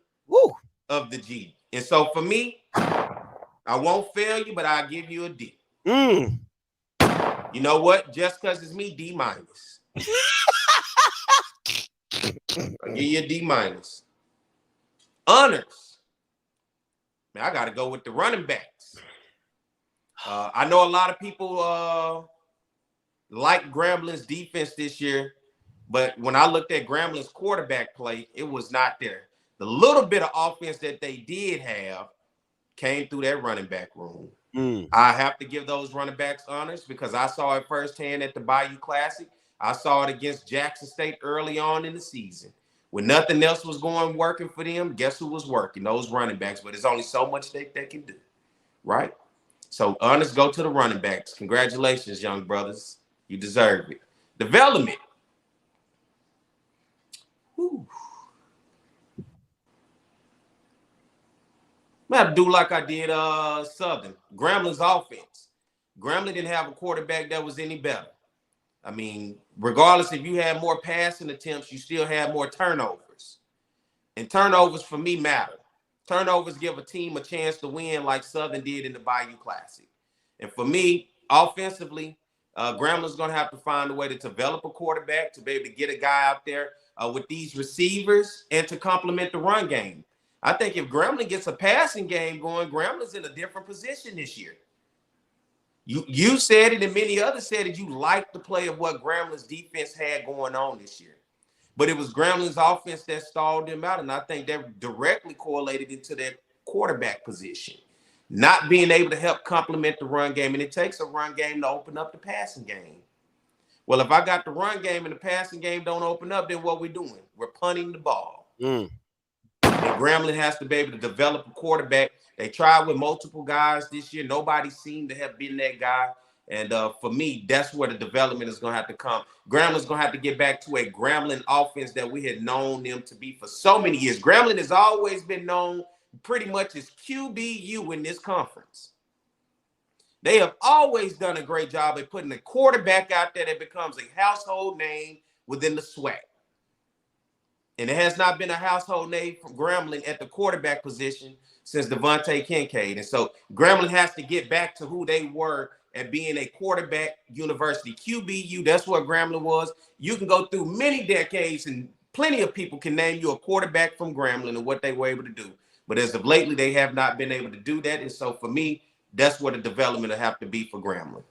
of the G. And so for me, I won't fail you, but I'll give you a D. You know what? Just because it's me, D-. I'll give you a D-. Honors. Man, I got to go with the running backs. I know a lot of people like Grambling's defense this year, but when I looked at Grambling's quarterback play, it was not there. The little bit of offense that they did have came through that running back room. I have to give those running backs honors because I saw it firsthand at the Bayou Classic. I saw it against Jackson State early on in the season. When nothing else was working for them, guess who was working? Those running backs. But there's only so much they can do, right? So honors go to the running backs. Congratulations, young brothers. You deserve it. Development. Whew. I'm going to have to do like I did Southern. Grambling's offense. Grambling didn't have a quarterback that was any better. I mean, regardless if you had more passing attempts, you still had more turnovers. And turnovers for me matter. Turnovers give a team a chance to win like Southern did in the Bayou Classic. And for me, offensively, Grambling's going to have to find a way to develop a quarterback to be able to get a guy out there with these receivers and to complement the run game. I think if Grambling gets a passing game going, Grambling's in a different position this year. You said it and many others said it. You liked the play of what Grambling's defense had going on this year. But it was Grambling's offense that stalled them out, and I think that directly correlated into their quarterback position. Not being able to help complement the run game, and it takes a run game to open up the passing game. Well, if I got the run game and the passing game don't open up, then what we doing? We're punting the ball. And Grambling has to be able to develop a quarterback. They tried with multiple guys this year. Nobody seemed to have been that guy. And for me, that's where the development is going to have to come. Grambling's going to have to get back to a Grambling offense that we had known them to be for so many years. Grambling has always been known pretty much as QBU in this conference. They have always done a great job at putting a quarterback out there that becomes a household name within the SWAC. And it has not been a household name from Grambling at the quarterback position since Devontae Kincaid. And so Grambling has to get back to who they were at being a quarterback university. QBU, that's what Grambling was. You can go through many decades and plenty of people can name you a quarterback from Grambling and what they were able to do. But as of lately, they have not been able to do that. And so for me, that's what the development will have to be for Grambling.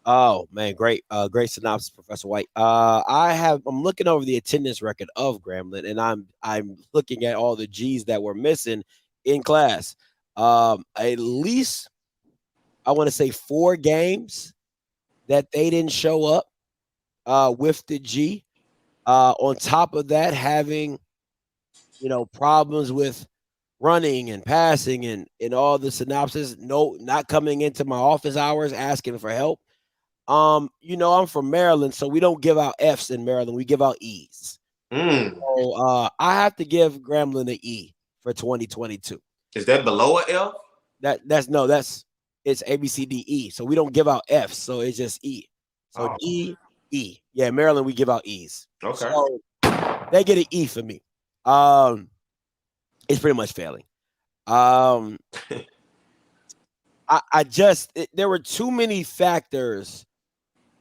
Oh man, great synopsis, Professor White. I'm looking over the attendance record of Grambling, and I'm looking at all the G's that were missing in class. At least I want to say 4 games that they didn't show up. with the G. On top of that, having problems with running and passing and all the synopsis, not coming into my office hours asking for help. I'm from Maryland, so we don't give out F's in Maryland. We give out E's. So I have to give Gremlin an E for 2022. Is that below a F? It's A, B, C, D, E. So we don't give out F's, so it's just E. So E. Yeah, Maryland, we give out E's. Okay. So they get an E for me. It's pretty much failing. There were too many factors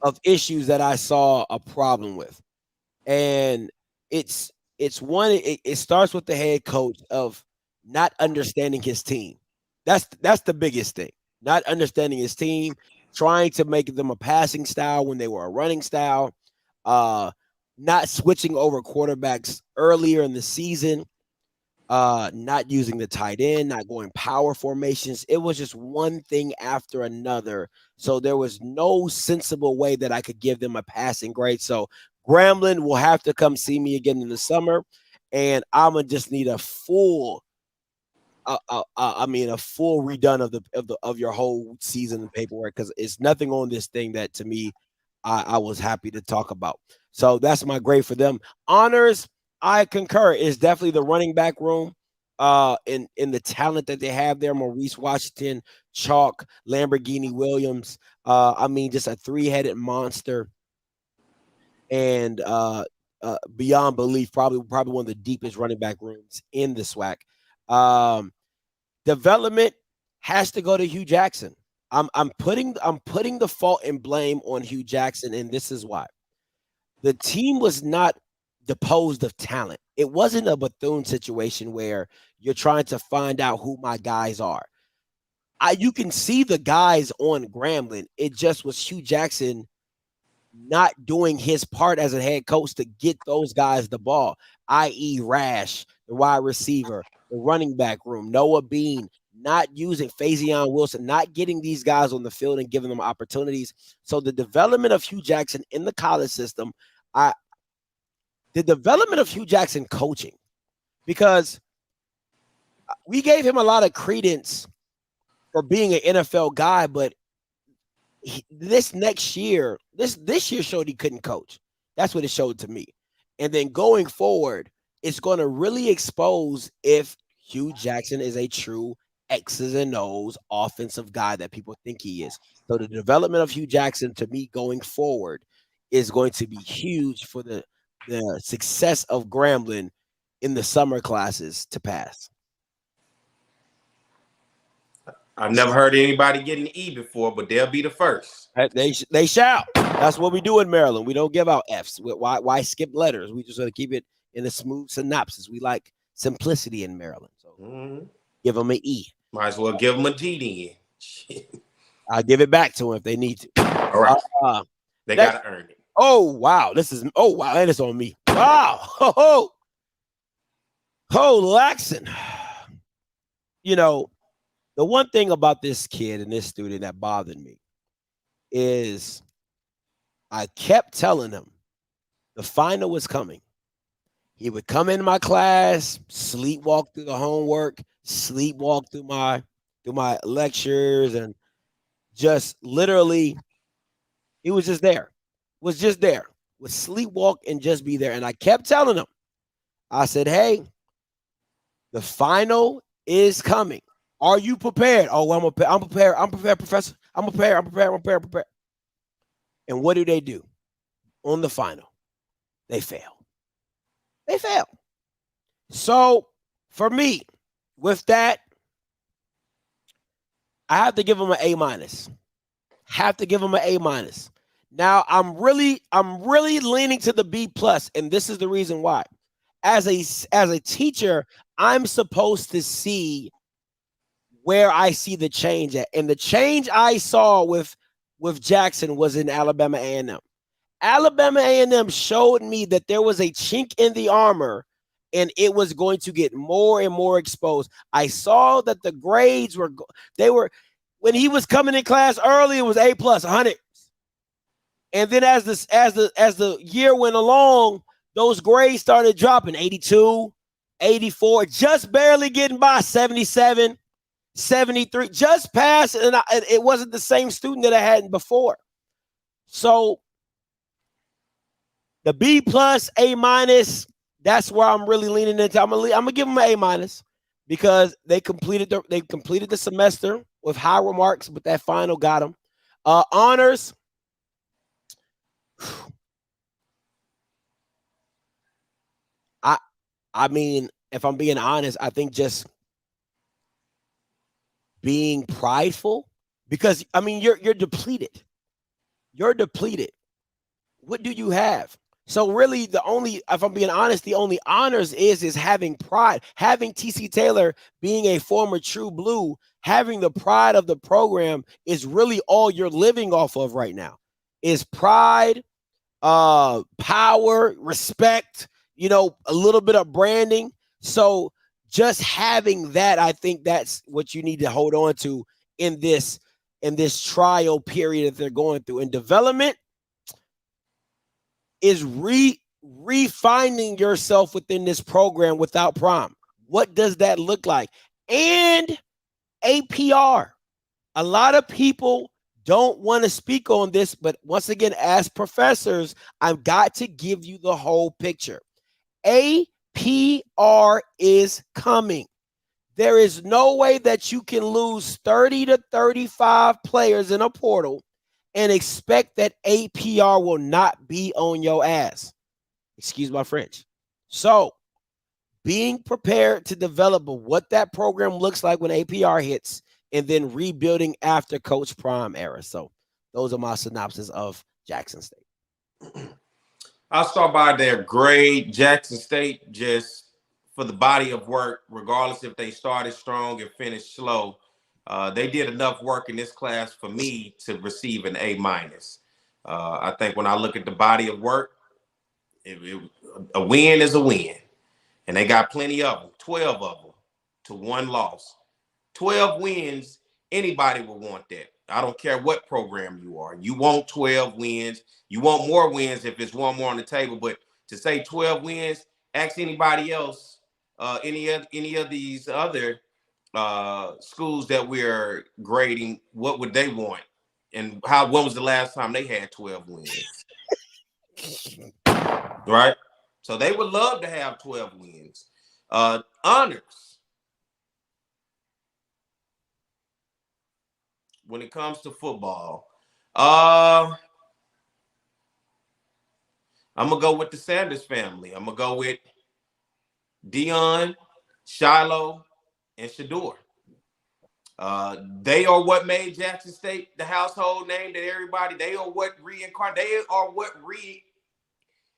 of issues that I saw a problem with. And it starts with the head coach of not understanding his team. That's the biggest thing. Not understanding his team, trying to make them a passing style when they were a running style, not switching over quarterbacks earlier in the season, not using the tight end, not going power formations. It was just one thing after another. So there was no sensible way that I could give them a passing grade. So Gremlin will have to come see me again in the summer, and I'm gonna just need a full redone of your whole season and paperwork, because it's nothing on this thing that to me I was happy to talk about. So that's my grade for them. Honors, I concur. It's definitely the running back room, in the talent that they have there. Maurice Washington, Chalk, Lamborghini Williams. Just a three-headed monster. And beyond belief, probably one of the deepest running back rooms in the SWAC. Development has to go to Hugh Jackson. I'm putting the fault and blame on Hugh Jackson, and this is why. The team was not deposed of talent. It wasn't a Bethune situation where you're trying to find out who my guys are. You can see the guys on Gremlin. It just was Hugh Jackson not doing his part as a head coach to get those guys the ball, i.e. Rash, the wide receiver, the running back room, Noah Bean, not using Fazion Wilson, not getting these guys on the field and giving them opportunities. So the development of Hugh Jackson in the college system, the development of Hugh Jackson coaching, because we gave him a lot of credence for being an NFL guy, but this year showed he couldn't coach. That's what it showed to me. And then going forward, it's going to really expose if Hugh Jackson is a true X's and O's offensive guy that people think he is. So the development of Hugh Jackson, to me, going forward, is going to be huge for the success of Gremlin in the summer classes to pass. I've never heard anybody get an E before, but they'll be the first. They shall. That's what we do in Maryland. We don't give out F's. Why skip letters? We just want to keep it in a smooth synopsis. We like simplicity in Maryland. So give them an E. Might as well give them a G then. I'll give it back to them if they need to. All right. They got to earn it. Oh, wow. And it's on me. Wow. Laxon. The one thing about this kid and this student that bothered me is I kept telling him the final was coming. He would come into my class, sleepwalk through the homework, sleepwalk through my lectures, and just literally, he was just there. Would sleepwalk and just be there. And I kept telling him, I said, hey, the final is coming. Are you prepared? Oh, I'm prepared. I'm prepared, professor. I'm prepared. And what do they do on the final? They fail. So for me, with that, I have to give them an A-. Now I'm really leaning to the B+, and this is the reason why. As a teacher, I'm supposed to see where I see the change at. And the change I saw with Jackson was in Alabama A&M. Alabama A&M showed me that there was a chink in the armor, and it was going to get more and more exposed. I saw that the grades were when he was coming in class early, it was A+, 100. And then as the year went along, those grades started dropping 82, 84, just barely getting by 77, 73, just past. And it wasn't the same student that I had before. So the B plus, A minus, that's where I'm really leaning into. I'm gonna give them an A minus because they completed the semester with high remarks, but that final got them. Honors. I mean, if I'm being honest, I think just being prideful, because I mean you're depleted. You're depleted. What do you have? So really, if I'm being honest, the only honors is having pride, having TC Taylor being a former True Blue, having the pride of the program is really all you're living off of right now. Is pride, power, respect, a little bit of branding. So just having that, I think that's what you need to hold on to in this trial period that they're going through. And development is refining yourself within this program without prom. What does that look like? And APR. A lot of people don't want to speak on this, but once again, as professors, I've got to give you the whole picture. APR is coming. There is no way that you can lose 30 to 35 players in a portal and expect that APR will not be on your ass. Excuse my French. So being prepared to develop what that program looks like when APR hits, and then rebuilding after Coach Prime era. So those are my synopsis of Jackson State. I'll start by their grade. Jackson State, just for the body of work, regardless if they started strong and finished slow, they did enough work in this class for me to receive an A minus. I think when I look at the body of work, a win is a win. And they got plenty of them, 12 of them to one loss. 12 wins, anybody will want that. I don't care what program you are. You want 12 wins. You want more wins if it's one more on the table. But to say 12 wins, ask anybody else, any of these other schools that we're grading, what would they want? And when was the last time they had 12 wins? Right? So they would love to have 12 wins. Honors. When it comes to football, I'm going to go with the Sanders family. I'm going to go with Dion, Shiloh, and Shador. They are what made Jackson State the household name that everybody, they are what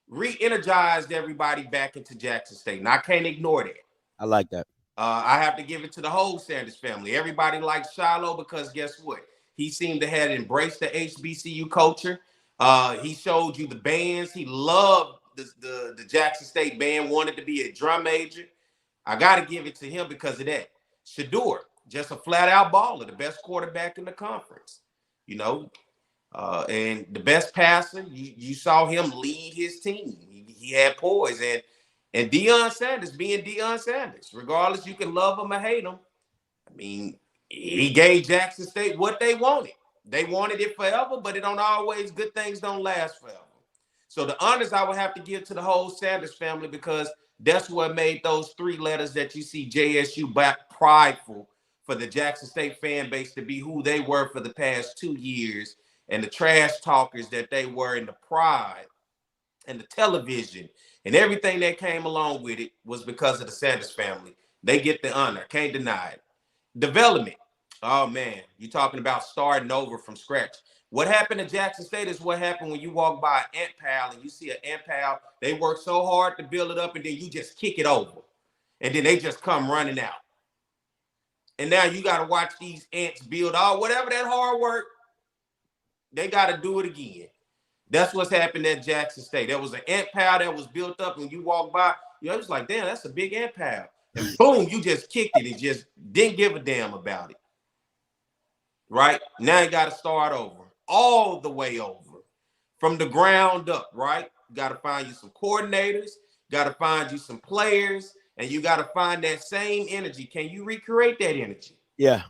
re-energized everybody back into Jackson State. And I can't ignore that. I like that. I have to give it to the whole Sanders family. Everybody likes Shiloh because guess what? He seemed to have embraced the HBCU culture. He showed you the bands. He loved the Jackson State band, wanted to be a drum major. I got to give it to him because of that. Shador, just a flat-out baller, the best quarterback in the conference. And the best passer, you saw him lead his team. He had poise. And Deion Sanders being Deion Sanders, regardless, you can love him or hate him. I mean, he gave Jackson State what they wanted. They wanted it forever, but good things don't last forever. So the honors I would have to give to the whole Sanders family because that's what made those three letters that you see JSU back prideful for the Jackson State fan base to be who they were for the past 2 years and the trash talkers that they were in the pride and the television and everything that came along with it was because of the Sanders family. They get the honor. Can't deny it. Development. Oh, man. You're talking about starting over from scratch. What happened to Jackson State is what happened when you walk by an ant pal and you see an ant pal. They work so hard to build it up and then you just kick it over. And then they just come running out. And now you got to watch these ants build all whatever that hard work. They got to do it again. That's what's happened at Jackson State. There was an ant pile that was built up and you walk by, it was like, damn, that's a big ant pile. And boom, you just kicked it and just didn't give a damn about it. Right? Now you got to start over, all the way over. from the ground up, right? You got to find you some coordinators, got to find you some players, and you got to find that same energy. Can you recreate that energy? Yeah.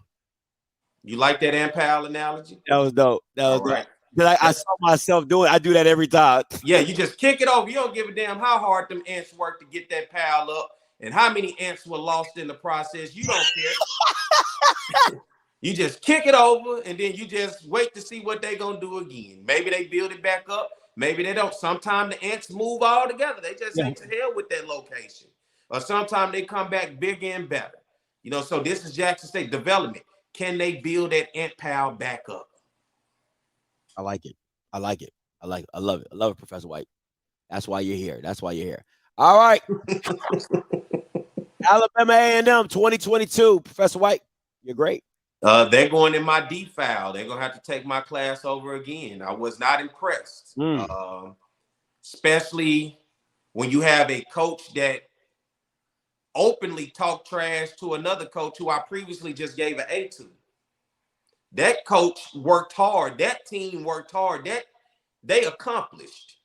You like that AMPAL analogy? That was dope. That was All right. dope. But I saw myself doing it. I do that every time. Yeah, you just kick it over. You don't give a damn how hard them ants work to get that pal up and how many ants were lost in the process. You don't care. You just kick it over and then you just wait to see what they're going to do again. Maybe they build it back up. Maybe they don't. Sometimes the ants move all together. They just ain't to hell with that location. Or sometimes they come back bigger and better. You know, so this is Jackson State development. Can they build that ant pal back up? I like it. I like it. I like it. I love it. I love it, Professor White. That's why you're here. That's why you're here. All right. Alabama A&M 2022. Professor White, you're great. They're going in my D file. They're going to have to take my class over again. I was not impressed, especially when you have a coach that openly talked trash to another coach who I previously just gave an A to. That coach worked hard. That team worked hard. That they accomplished.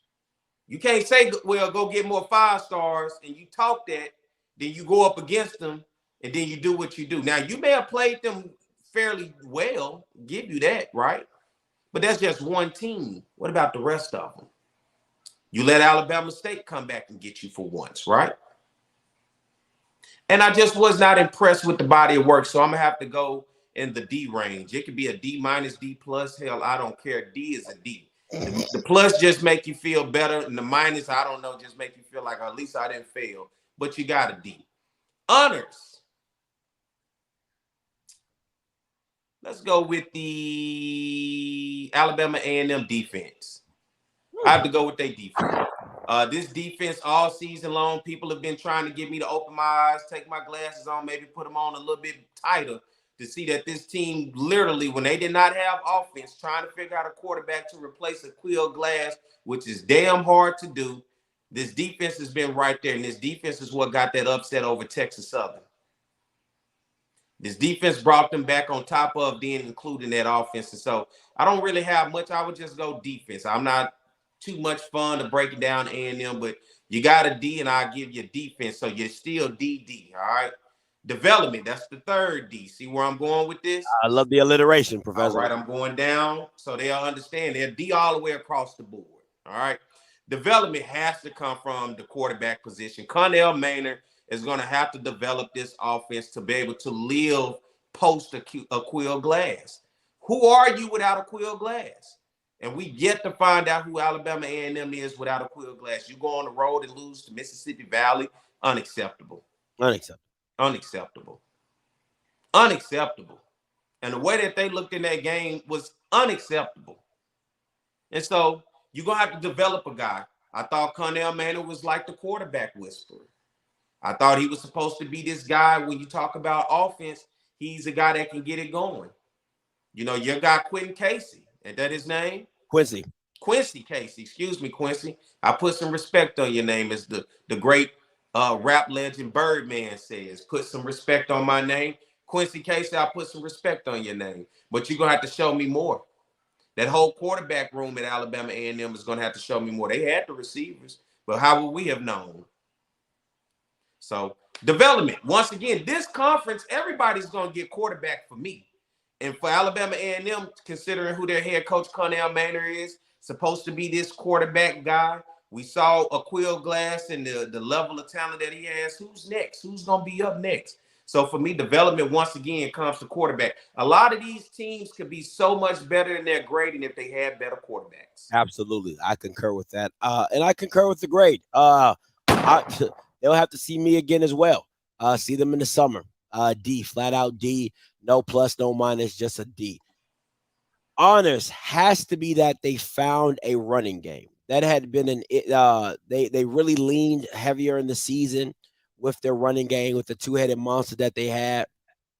You can't say, well, go get more 5 stars and you talk that, then you go up against them and then you do what you do. Now, you may have played them fairly well, give you that, right? But that's just one team. What about the rest of them? You let Alabama State come back and get you for once, right? And I just was not impressed with the body of work, so I'm going to have to go in the D range. It could be a D minus, D plus. Hell, I don't care. D is a D. The plus just make you feel better, and the minus, I don't know, just make you feel like at least I didn't fail. But you got a D. Honors. Let's go with the Alabama A&M defense. I have to go with their defense. This defense all season long, people have been trying to get me to open my eyes, take my glasses on, maybe put them on a little bit tighter to see that this team literally, when they did not have offense, trying to figure out a quarterback to replace Aqeel Glass, which is damn hard to do. This defense has been right there, and this defense is what got that upset over Texas Southern. This defense brought them back on top of then including that offense. And so I don't really have much. I would just go defense. I'm not too much fun to break it down A&M, but you got a D, and I'll give you defense. So you're still DD, all right? Development, that's the third D. See where I'm going with this? I love the alliteration, Professor. All right, I'm going down so they'll understand. They're D all the way across the board, all right? Development has to come from the quarterback position. Connell Maynard is going to have to develop this offense to be able to live post Aqeel Glass. Who are you without Aqeel Glass? And we yet to find out who Alabama A&M is without Aqeel Glass. You go on the road and lose to Mississippi Valley, unacceptable. Unacceptable. Unacceptable. Unacceptable. And the way that they looked in that game was unacceptable. And so you're going to have to develop a guy. I thought Connell Maynard was like the quarterback whisperer. I thought he was supposed to be this guy when you talk about offense. He's a guy that can get it going. You know, your guy Quentin Casey. Is that his name? Quincy Casey. Excuse me, Quincy. I put some respect on your name, as the great rap legend Birdman says. Put some respect on my name. Quincy Casey, I put some respect on your name. But you're going to have to show me more. That whole quarterback room at Alabama A&M is going to have to show me more. They had the receivers, but how would we have known? So development. Once again, this conference, everybody's going to get quarterback for me. And for Alabama A&M, considering who their head coach Connell Maynard is, supposed to be this quarterback guy. We saw Aqeel Glass and the level of talent that he has. Who's next? Who's going to be up next? So for me, development, once again, comes to quarterback. A lot of these teams could be so much better in their grading if they had better quarterbacks. Absolutely. I concur with that. And I concur with the grade. They'll have to see me again as well. See them in the summer. D, flat out D. No plus, no minus, just a D. Honors has to be that they found a running game. That had been they really leaned heavier in the season with their running game, with the two-headed monster that they had.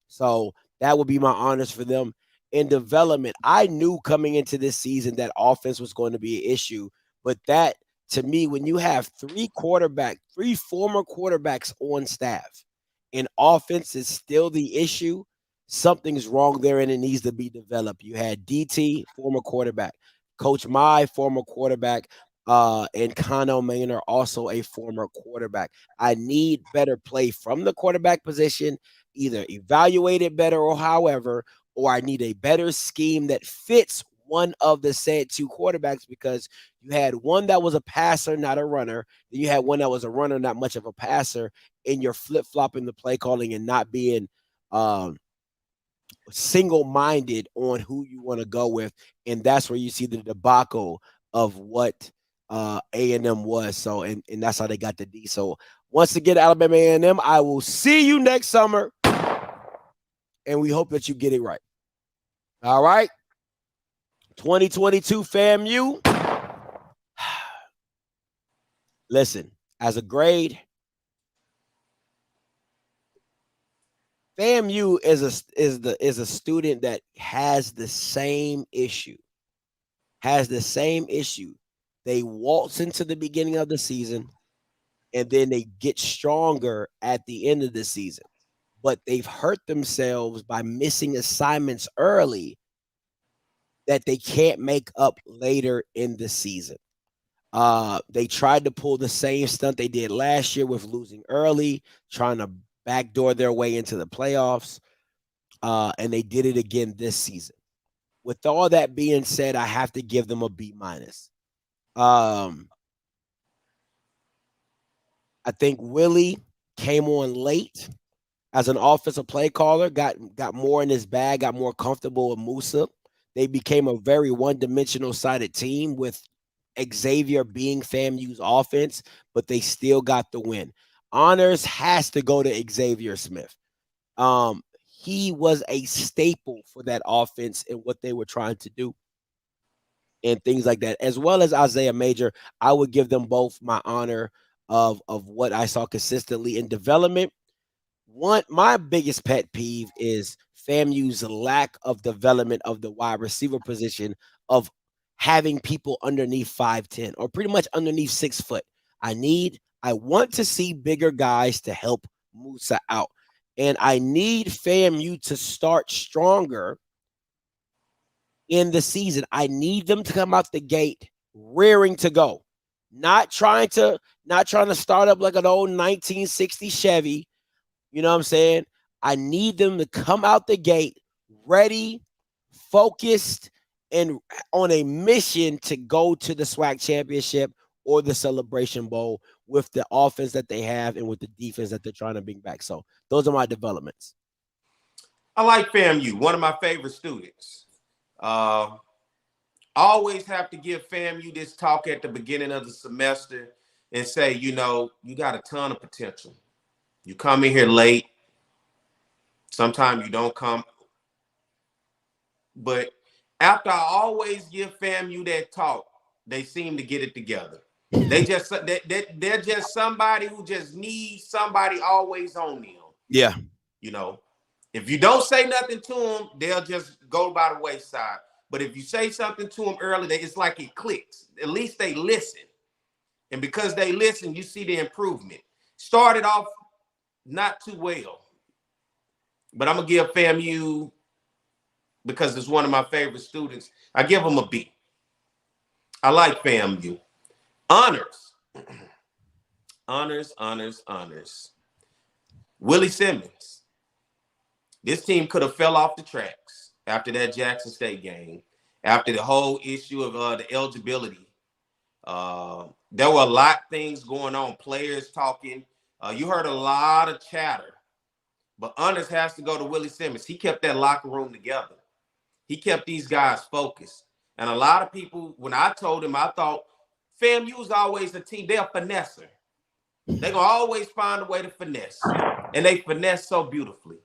So that would be my honors for them. In development, I knew coming into this season that offense was going to be an issue. But that, to me, when you have three former quarterbacks on staff, and offense is still the issue, something's wrong there and it needs to be developed. You had DT, former quarterback. Coach, my former quarterback, and Connell Maynard, also a former quarterback. I need better play from the quarterback position, either evaluated better or however, or I need a better scheme that fits one of the said two quarterbacks, because you had one that was a passer, not a runner. Then you had one that was a runner, not much of a passer, and you're flip-flopping the play calling and not being single-minded on who you want to go with. And that's where you see the debacle of what A&M was. So, and that's how they got the D. So once again, Alabama A&M, I will see you next summer, and we hope that you get it right. All right. 2022 FAMU. Listen, as a grade, FAMU is a student that has the same issue. They waltz into the beginning of the season, and then they get stronger at the end of the season. But they've hurt themselves by missing assignments early that they can't make up later in the season. They tried to pull the same stunt they did last year with losing early, trying to backdoor their way into the playoffs, and they did it again this season. With all that being said, I have to give them a B-. I think Willie came on late as an offensive play caller, got more in his bag, got more comfortable with Musa. They became a very one-dimensional sided team with Xavier being FAMU's offense, but they still got the win. Honors has to go to Xavier Smith. He was a staple for that offense and what they were trying to do and things like that, as well as Isaiah Major. I would give them both my honor of what I saw consistently in development. My biggest pet peeve is FAMU's lack of development of the wide receiver position, of having people underneath 5'10" or pretty much underneath 6 foot. I want to see bigger guys to help Musa out. And I need FAMU to start stronger in the season. I need them to come out the gate rearing to go. Not trying to start up like an old 1960 Chevy. You know what I'm saying? I need them to come out the gate ready, focused, and on a mission to go to the SWAC championship or the Celebration Bowl with the offense that they have and with the defense that they're trying to bring back. So those are my developments. I like FAMU, one of my favorite students. I always have to give FAMU this talk at the beginning of the semester and say, you got a ton of potential. You come in here late. Sometimes you don't come. But after I always give FAMU that talk, they seem to get it together. They're just somebody who just needs somebody always on them. Yeah. If you don't say nothing to them, they'll just go by the wayside. But if you say something to them early, it's like it clicks. At least they listen. And because they listen, you see the improvement. Started off not too well. But I'm going to give FAMU, because it's one of my favorite students, I give them a B. I like FAMU. Honors. Honors. Willie Simmons. This team could have fell off the tracks after that Jackson State game, after the whole issue of the eligibility. There were a lot of things going on, players talking. You heard a lot of chatter. But honors has to go to Willie Simmons. He kept that locker room together. He kept these guys focused. And a lot of people, when I told him, I thought FAMU is always a team. They're a finesser. They're going to always find a way to finesse. And they finesse so beautifully.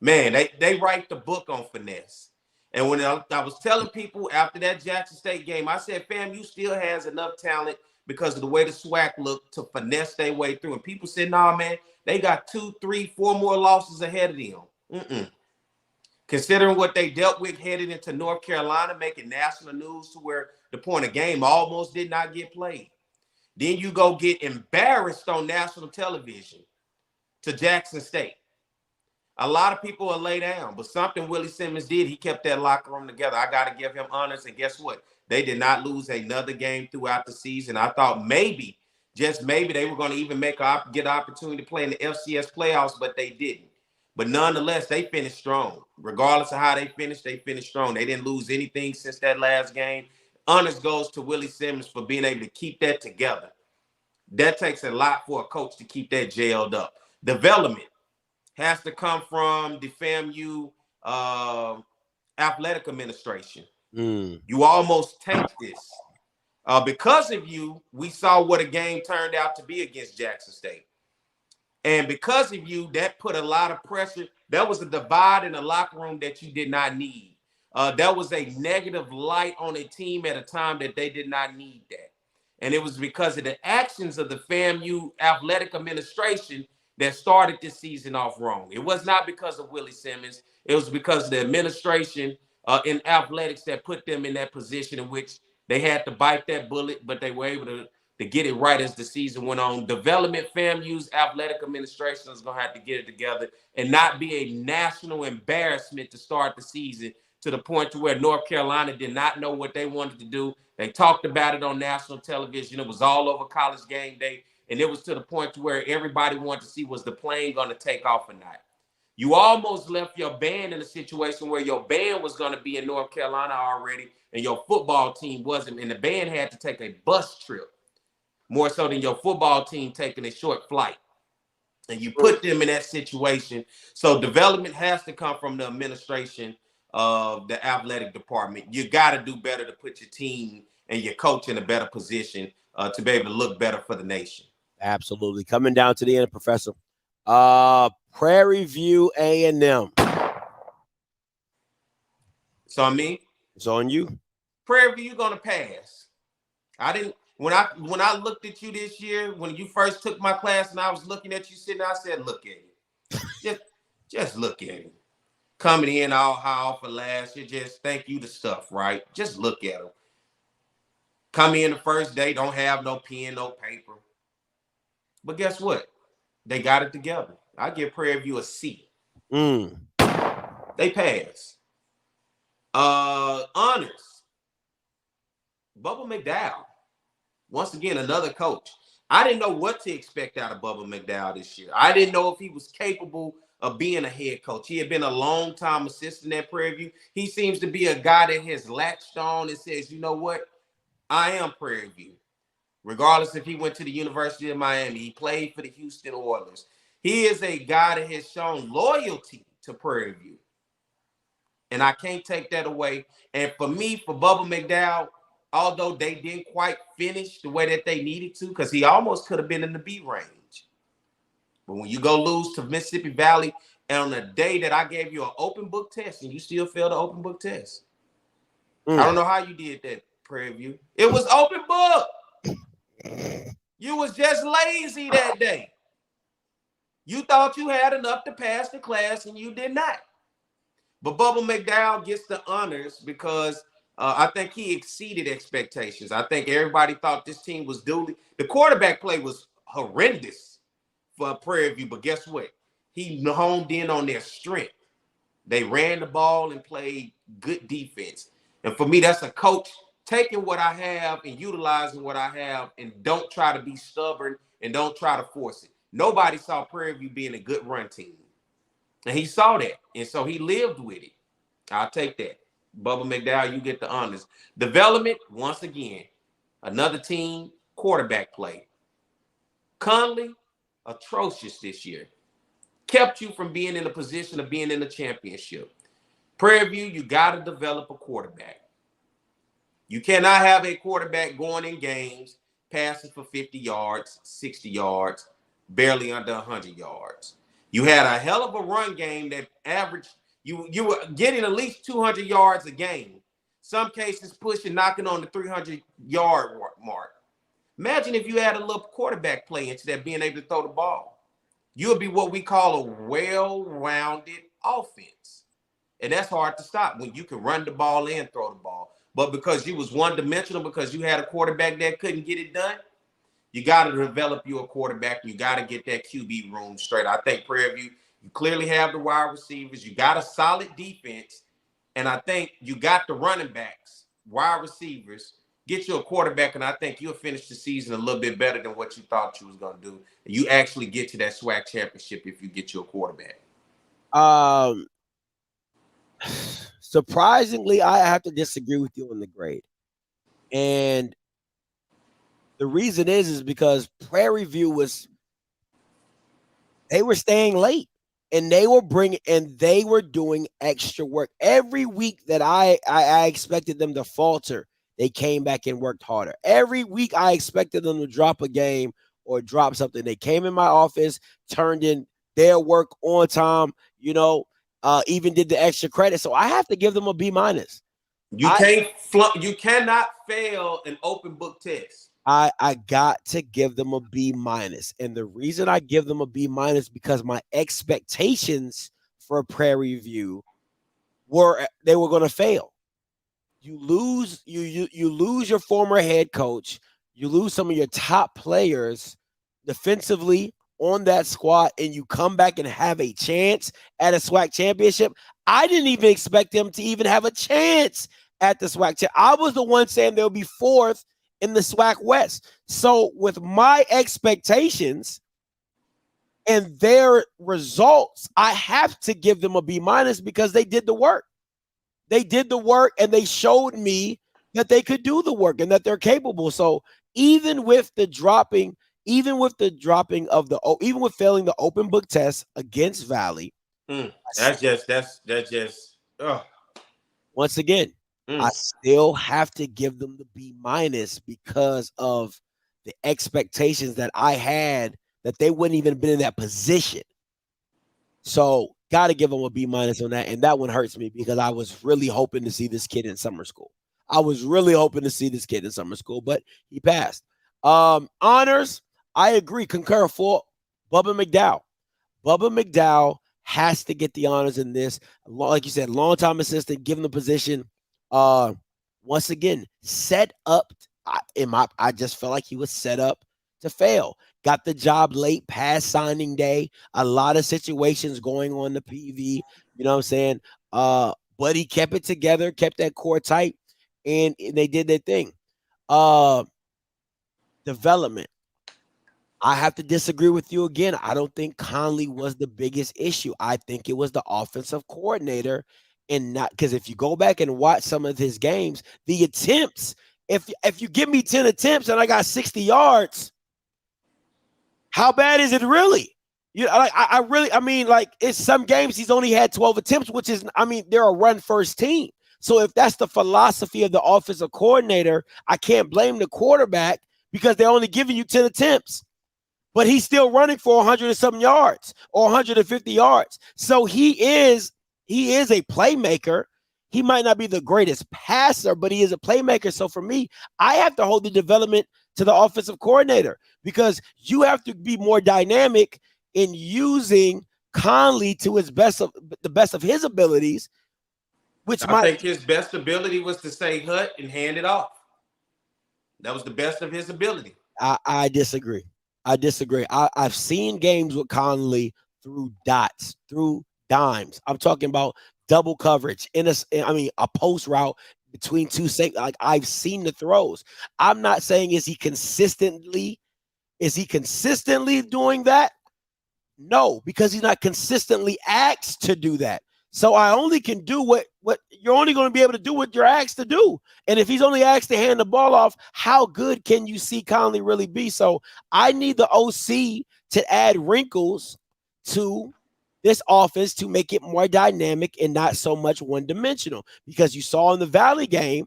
Man, they write the book on finesse. And when I was telling people after that Jackson State game, I said, FAMU still has enough talent because of the way the SWAC looked to finesse their way through. And people said, nah, man, they got 2, 3, 4 more losses ahead of them. Considering what they dealt with headed into North Carolina, making national news to where the point of game almost did not get played. Then you go get embarrassed on national television to Jackson State. A lot of people will lay down, but something Willie Simmons did, he kept that locker room together. I got to give him honors, and guess what? They did not lose another game throughout the season. I thought maybe, just maybe, they were going to even get an opportunity to play in the FCS playoffs, but they didn't. But nonetheless, they finished strong. Regardless of how they finished strong. They didn't lose anything since that last game. Honors goes to Willie Simmons for being able to keep that together. That takes a lot for a coach to keep that gelled up. Development has to come from the FAMU athletic administration. You almost tanked this. Because of you, we saw what a game turned out to be against Jackson State. And because of you, that put a lot of pressure. That was a divide in the locker room that you did not need. That was a negative light on a team at a time that they did not need that. And it was because of the actions of the FAMU athletic administration that started this season off wrong. It was not because of Willie Simmons. It was because of the administration in athletics that put them in that position in which they had to bite that bullet, but they were able to get it right as the season went on. Development, FAMU's athletic administration is going to have to get it together and not be a national embarrassment to start the season to the point to where North Carolina did not know what they wanted to do. They talked about it on national television. It was all over College Game Day. And it was to the point to where everybody wanted to see, was the plane going to take off or not? You almost left your band in a situation where your band was going to be in North Carolina already and your football team wasn't. And the band had to take a bus trip, more so than your football team taking a short flight. And you put them in that situation. So development has to come from the administration of the athletic department. You got to do better to put your team and your coach in a better position to be able to look better for the nation. Absolutely. Coming down to the end, Professor. Prairie View A&M. So I mean, it's on you. Prairie View, you're gonna pass. When I looked at you this year, when you first took my class and I was looking at you sitting, I said, look at him. just look at him. Coming in all high for last year, just think you the stuff, right? Just look at him. Come in the first day, don't have no pen, no paper. But guess what? They got it together. I give Prairie View a C. They pass. Honors. Bubba McDough. Once again, another coach. I didn't know what to expect out of Bubba McDough this year. I didn't know if he was capable of being a head coach. He had been a long-time assistant at Prairie View. He seems to be a guy that has latched on and says, you know what? I am Prairie View. Regardless if he went to the University of Miami, he played for the Houston Oilers. He is a guy that has shown loyalty to Prairie View. And I can't take that away. And for me, for Bubba McDowell, although they didn't quite finish the way that they needed to, because he almost could have been in the B range. But when you go lose to Mississippi Valley, and on the day that I gave you an open book test and you still failed the open book test. I don't know how you did that, Prairie View. It was open book. You was just lazy that day. You thought you had enough to pass the class, and you did not. But Bubba McDowell gets the honors because I think he exceeded expectations. I think everybody thought this team was duly. The quarterback play was horrendous for Prairie View, but guess what? He honed in on their strength. They ran the ball and played good defense. And for me, that's a coach taking what I have and utilizing what I have, and don't try to be stubborn and don't try to force it. Nobody saw Prairie View being a good run team. And he saw that. And so he lived with it. I'll take that. Bubba McDowell, you get the honors. Development, once again, another team, quarterback play. Conley, atrocious this year. Kept you from being in a position of being in the championship. Prairie View, you got to develop a quarterback. You cannot have a quarterback going in games, passing for 50 yards, 60 yards, barely under 100 yards. You had a hell of a run game that averaged, you were getting at least 200 yards a game. Some cases pushing, knocking on the 300-yard mark. Imagine if you had a little quarterback play into that, being able to throw the ball. You would be what we call a well-rounded offense. And that's hard to stop when you can run the ball and throw the ball. But because you was one-dimensional, because you had a quarterback that couldn't get it done, you got to develop you a quarterback. You got to get that QB room straight. I think Prairie View, you clearly have the wide receivers. You got a solid defense. And I think you got the running backs wide receivers, get you a quarterback, and I think you'll finish the season a little bit better than what you thought you was going to do. And you actually get to that SWAC championship if you get you a quarterback. Surprisingly, I have to disagree with you on the grade. And the reason is because Prairie View they were staying late. And they were doing extra work. Every week that I expected them to falter, they came back and worked harder. Every week I expected them to drop a game or drop something. They came in my office, turned in their work on time, even did the extra credit. So I have to give them a B-. You cannot fail an open book test. I got to give them a B-. And the reason I give them a B- because my expectations for Prairie View they were going to fail. You lose your former head coach, you lose some of your top players defensively on that squad, and you come back and have a chance at a SWAC championship. I didn't even expect them to even have a chance at the SWAC. I was the one saying they'll be fourth in the SWAC West. So with my expectations and their results, I have to give them a B- because they did the work. They did the work, and they showed me that they could do the work and that they're capable. So even with failing the open book test against Valley, that's just once again, I still have to give them the B- because of the expectations that I had that they wouldn't even been in that position. So got to give them a B- on that. And that one hurts me because I was really hoping to see this kid in summer school. But he passed. Honors, I agree, concur for Bubba McDowell. Bubba McDowell has to get the honors in this. Like you said, long-time assistant, given the position. Once again, set up. I just felt like he was set up to fail. Got the job late past signing day. A lot of situations going on the PV. You know what I'm saying? But he kept it together, kept that core tight, and they did their thing. Development. I have to disagree with you again. I don't think Conley was the biggest issue. I think it was the offensive coordinator, and not because if you go back and watch some of his games, the attempts, if you give me 10 attempts and I got 60 yards, how bad is it really? It's some games he's only had 12 attempts, which is, they're a run first team. So if that's the philosophy of the offensive coordinator, I can't blame the quarterback because they're only giving you 10 attempts. But he's still running for 100 and something yards or 150 yards. So he is a playmaker. He might not be the greatest passer, but he is a playmaker. So for me, I have to hold the development to the offensive coordinator because you have to be more dynamic in using Conley to the best of his abilities. I think his best ability was to say hut and hand it off. That was the best of his ability. I disagree. I've seen games with Conley through dots, through dimes. I'm talking about double coverage a post route between two safeties. Like I've seen the throws. I'm not saying is he consistently doing that? No, because he's not consistently asked to do that. So I only can do what you're only going to be able to do what you're asked to do. And if he's only asked to hand the ball off, how good can you see Conley really be? So I need the OC to add wrinkles to this offense to make it more dynamic and not so much one-dimensional. Because you saw in the Valley game,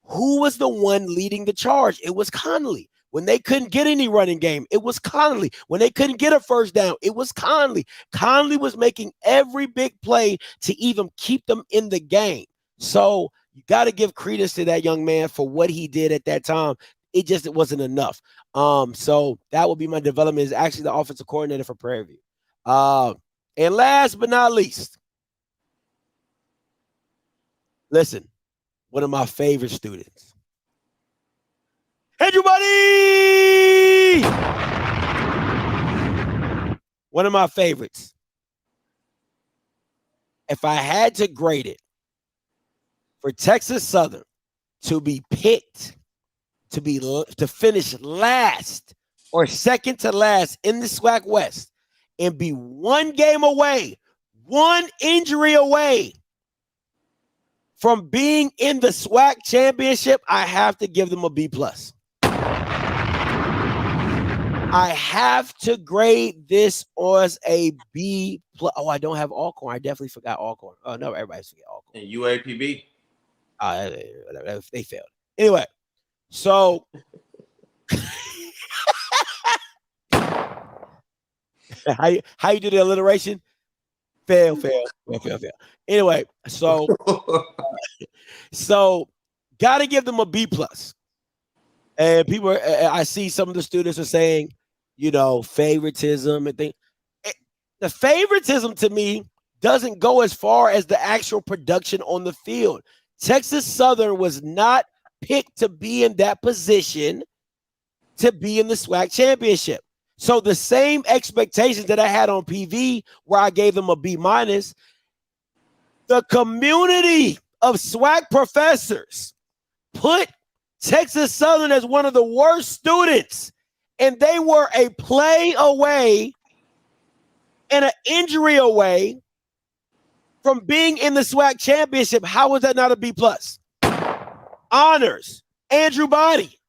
who was the one leading the charge? It was Conley. When they couldn't get any running game, it was Conley. When they couldn't get a first down, it was Conley. Conley was making every big play to even keep them in the game. So you got to give credence to that young man for what he did at that time. It wasn't enough. So that will be my development, is actually the offensive coordinator for Prairie View. And last but not least, listen, one of my favorite students. Hey, everybody! One of my favorites. If I had to grade it for Texas Southern, to be picked to finish last or second to last in the SWAC West and be one game away, one injury away from being in the SWAC championship, I have to give them a B+. I have to grade this as a B+. Oh, I don't have Alcorn. I definitely forgot Alcorn. Oh, no, everybody's forget Alcorn. And UAPB. They failed. Anyway, so how you do the alliteration? Fail. Anyway, so gotta give them a B+. And people, I see some of the students are saying, favoritism and things. The favoritism to me doesn't go as far as the actual production on the field. Texas Southern was not picked to be in that position to be in the SWAC championship. So the same expectations that I had on PV, where I gave them a B-, the community of SWAC professors put Texas Southern as one of the worst students, and they were a play away and an injury away from being in the SWAC championship. How was that not a B+? Honors, Andrew Body,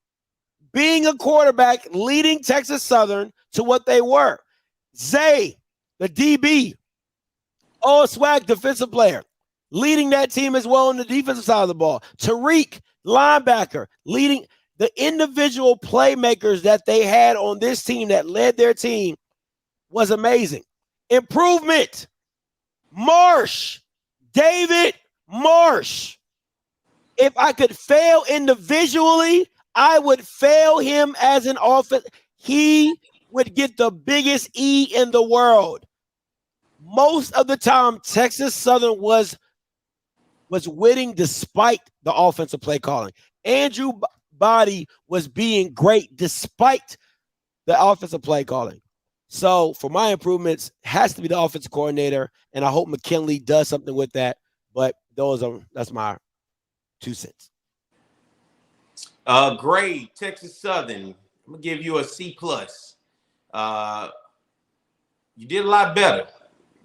being a quarterback, leading Texas Southern to what they were. Zay, the DB, all SWAC defensive player, leading that team as well on the defensive side of the ball. Tariq, linebacker, leading the individual playmakers that they had on this team that led their team was amazing. Improvement, Marsh, David Marsh. If I could fail individually, I would fail him as an offense. He would get the biggest E in the world. Most of the time, Texas Southern was winning despite the offensive play calling. Andrew Body was being great despite the offensive play calling. So for my improvements, has to be the offensive coordinator, and I hope McKinley does something with that. But that's my 2 cents. Grade, Texas Southern. I'm gonna give you a C+. You did a lot better.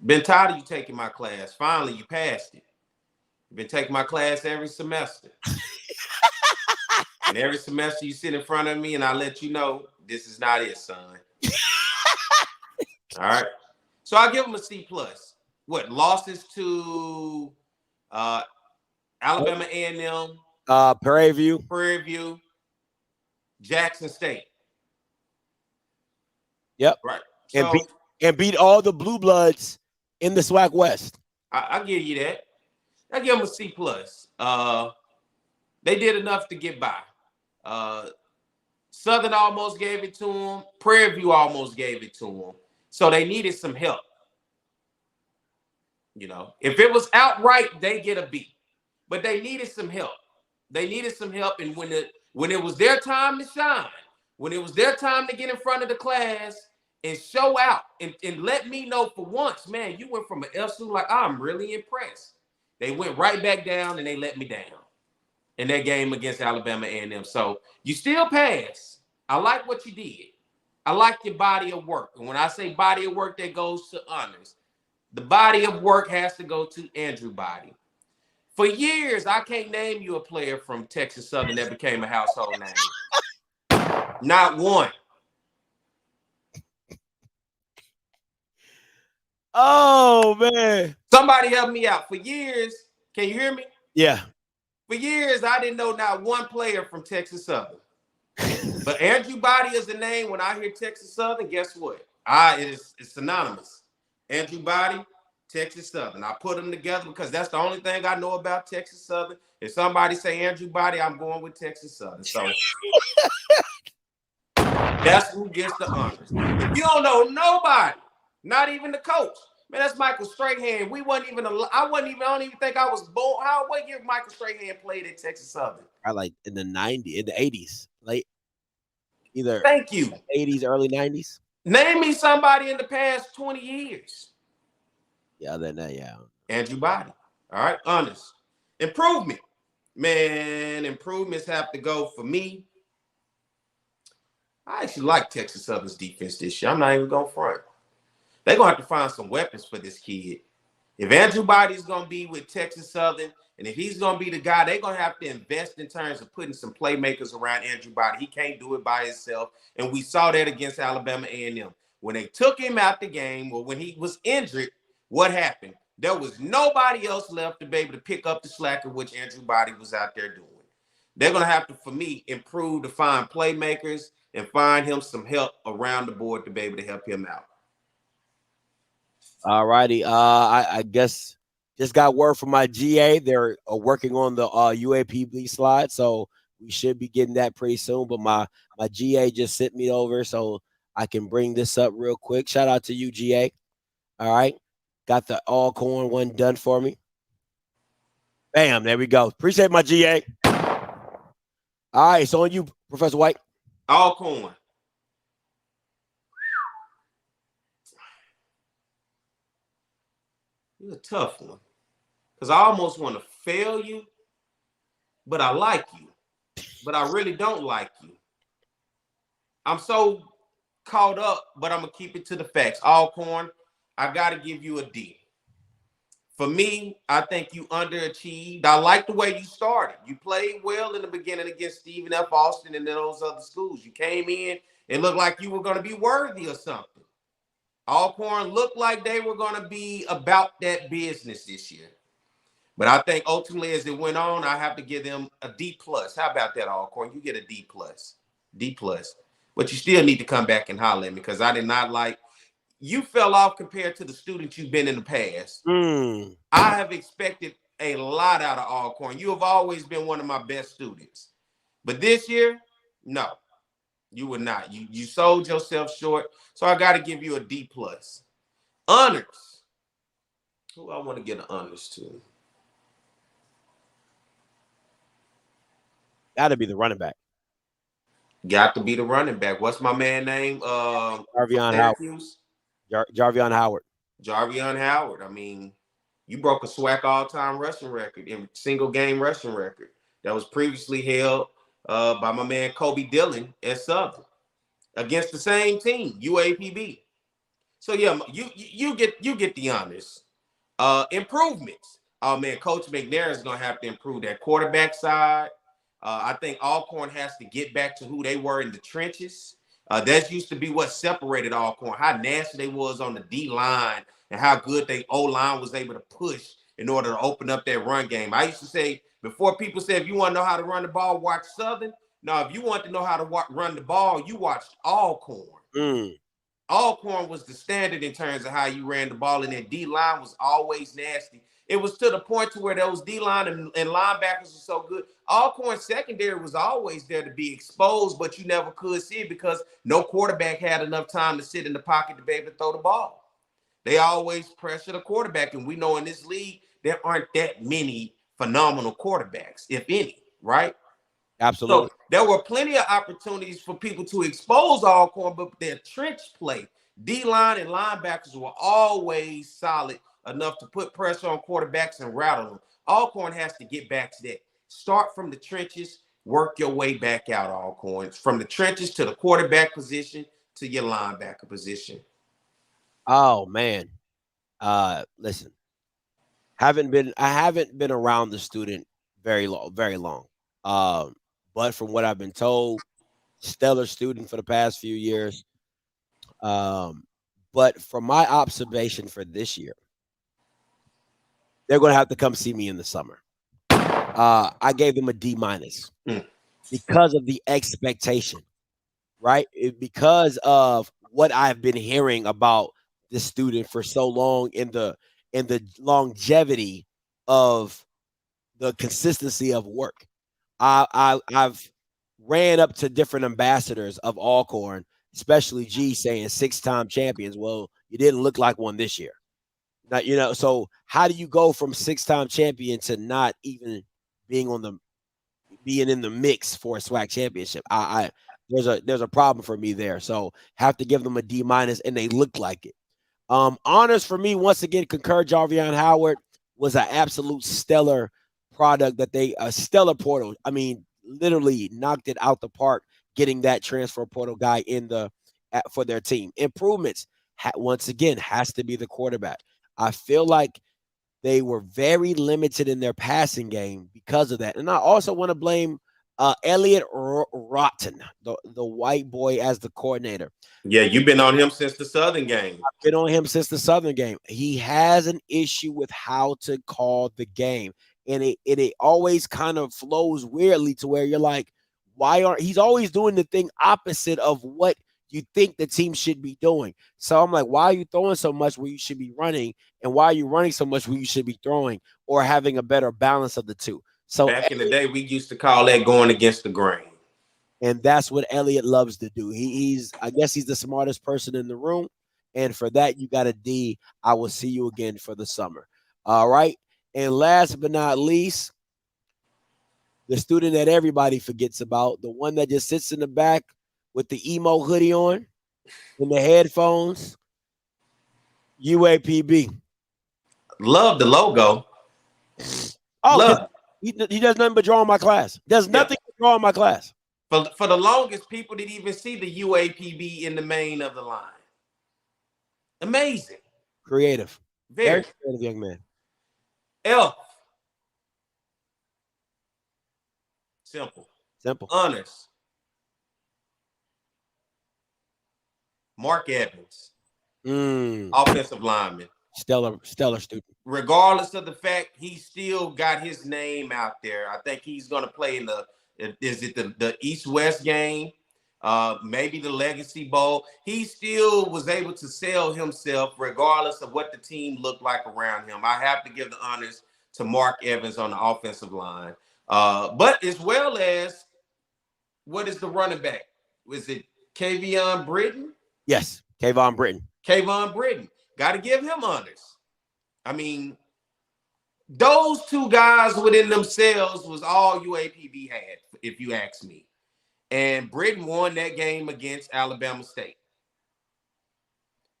Been tired of you taking my class. Finally, you passed it. You've been taking my class every semester. And every semester you sit in front of me and I let you know this is not it, son. All right. So I'll give them a C+. What, losses to Alabama A&M, Prairie View, Jackson State. Yep. Right. And beat all the Blue Bloods in the SWAC West. I'll give you that. I give them a C+. They did enough to get by. Southern almost gave it to them. Prairie View almost gave it to them. So they needed some help. If it was outright, they get a B. But they needed some help. And when it was their time to shine, when it was their time to get in front of the class and show out and let me know for once, man, you went from an F student, like, I'm really impressed. They went right back down and they let me down in that game against Alabama A&M. So you still pass. I like what you did. I like your body of work. And when I say body of work, that goes to honors. The body of work has to go to Andrew Body. For years, I can't name you a player from Texas Southern that became a household name. Not one. Oh, man. Somebody help me out. For years, can you hear me? Yeah. For years, I didn't know not one player from Texas Southern. But Andrew Body is the name. When I hear Texas Southern, guess what? It's synonymous. Andrew Body, Texas Southern. I put them together because that's the only thing I know about Texas Southern. If somebody say Andrew Body, I'm going with Texas Southern. So that's who gets the honors. If you don't know nobody, not even the coach, man, that's Michael Strahan. I don't even think I was born. What year Michael Strahan played at Texas Southern? Like in the 80s, like either. Thank you. 80s, early 90s. Name me somebody in the past 20 years. Yeah, then yeah. Andrew Body. All right, honest. Improvement. Man, improvements have to go for me. I actually like Texas Southern's defense this year. I'm not even going to front. They're going to have to find some weapons for this kid. If Andrew Body's going to be with Texas Southern, and if he's going to be the guy, they're going to have to invest in terms of putting some playmakers around Andrew Body. He can't do it by himself, and we saw that against Alabama A&M. When they took him out the game, or when he was injured, what happened? There was nobody else left to be able to pick up the slack of which Andrew Body was out there doing. They're going to have to, for me, improve to find playmakers and find him some help around the board to be able to help him out. All righty. I guess just got word from my GA. They're working on the UAPB slide, so we should be getting that pretty soon. But my GA just sent me over, so I can bring this up real quick. Shout out to you, GA. All right. Got the Alcorn one done for me. Bam, there we go. Appreciate my GA. All right, so on you, Professor White. Alcorn. It's a tough one. Because I almost want to fail you, but I like you. But I really don't like you. I'm so caught up, but I'm going to keep it to the facts. Alcorn, I got to give you a D. For me, I think you underachieved. I like the way you started. You played well in the beginning against Stephen F. Austin and those other schools. You came in, it looked like you were going to be worthy of something. Alcorn looked like they were going to be about that business this year. But I think ultimately as it went on, I have to give them a D+. How about that, Alcorn? You get a D+. D+. But you still need to come back and holler at me because I did not like – you fell off compared to the students you've been in the past. I have expected a lot out of Alcorn. You have always been one of my best students. But this year, no, you were not. You sold yourself short. So I got to give you a D+. Honors. Who I want to get an honors to? Got to be the running back. Got to be the running back. What's my man name? Jarvion Howard. Jarvion Howard. Jarvion Howard. I mean, you broke a SWAC all-time rushing record in single-game rushing record that was previously held by my man Kobe Dillon at Southern against the same team, UAPB. So yeah, you get the honors. Improvements. Oh man, Coach McNair is gonna have to improve that quarterback side. I think Alcorn has to get back to who they were in the trenches. That used to be what separated Alcorn, how nasty they was on the D-line and how good their O-line was able to push in order to open up that run game. I used to say, before people said, if you want to know how to run the ball, watch Southern. No, if you want to know how to run the ball, you watched Alcorn. Alcorn was the standard in terms of how you ran the ball, and that D-line was always nasty. It was to the point to where those D-line and linebackers were so good. Alcorn secondary was always there to be exposed, but you never could see it because no quarterback had enough time to sit in the pocket to be able to throw the ball. They always pressure the quarterback, and we know in this league there aren't that many phenomenal quarterbacks, if any, right? Absolutely. So there were plenty of opportunities for people to expose Alcorn, but their trench play, D-line and linebackers were always solid enough to put pressure on quarterbacks and rattle them. Alcorn has to get back to that. Start from the trenches, work your way back out, Alcorn. From the trenches to the quarterback position to your linebacker position. Oh man. Listen. I haven't been around the student very long. But from what I've been told, stellar student for the past few years. But from my observation for this year, they're going to have to come see me in the summer. I gave them a D- because of the expectation, right? Because of what I've been hearing about the student for so long in the longevity of the consistency of work. I've ran up to different ambassadors of Alcorn, especially G, saying 6-time champions. Well, you didn't look like one this year. Now, so how do you go from 6-time champion to not even being in the mix for a SWAC championship? There's a problem for me there. So have to give them a D-, and they look like it. Honors for me, once again, concur. Jarvion Howard was an absolute stellar product that they a stellar portal. I mean, literally knocked it out the park, getting that transfer portal guy in for their team. Improvements once again has to be the quarterback. I feel like they were very limited in their passing game because of that, and I also want to blame Elliot Rotten, the white boy, as the coordinator. Yeah, you've been on him since the Southern game. I've been on him since the Southern game. He has an issue with how to call the game. And it always kind of flows weirdly to where you're like, he's always doing the thing opposite of what you think the team should be doing. So I'm like, why are you throwing so much where you should be running? And why are you running so much where you should be throwing, or having a better balance of the two? So back in the day, we used to call that going against the grain. And that's what Elliot loves to do. I guess he's the smartest person in the room. And for that, you got a D. I will see you again for the summer. All right. And last but not least, the student that everybody forgets about, the one that just sits in the back with the emo hoodie on and the headphones, UAPB. Love the logo. Oh, love. He does nothing but draw in my class. Does nothing but draw in my class. For the longest, people didn't even see the UAPB in the main of the line. Amazing. Creative. Very creative young man. L. Simple. Honors. Mark Evans. Offensive lineman. Stellar student. Regardless of the fact he still got his name out there. I think he's going to play in the East-West game, maybe the Legacy Bowl. He still was able to sell himself regardless of what the team looked like around him. I have to give the honors to Mark Evans on the offensive line. But as well as, what is the running back? Was it Kayvon Britton? Yes, Kayvon Britton. Kayvon Britton. Got to give him honors. I mean, those two guys within themselves was all UAPB had, if you ask me. And Britton won that game against Alabama State.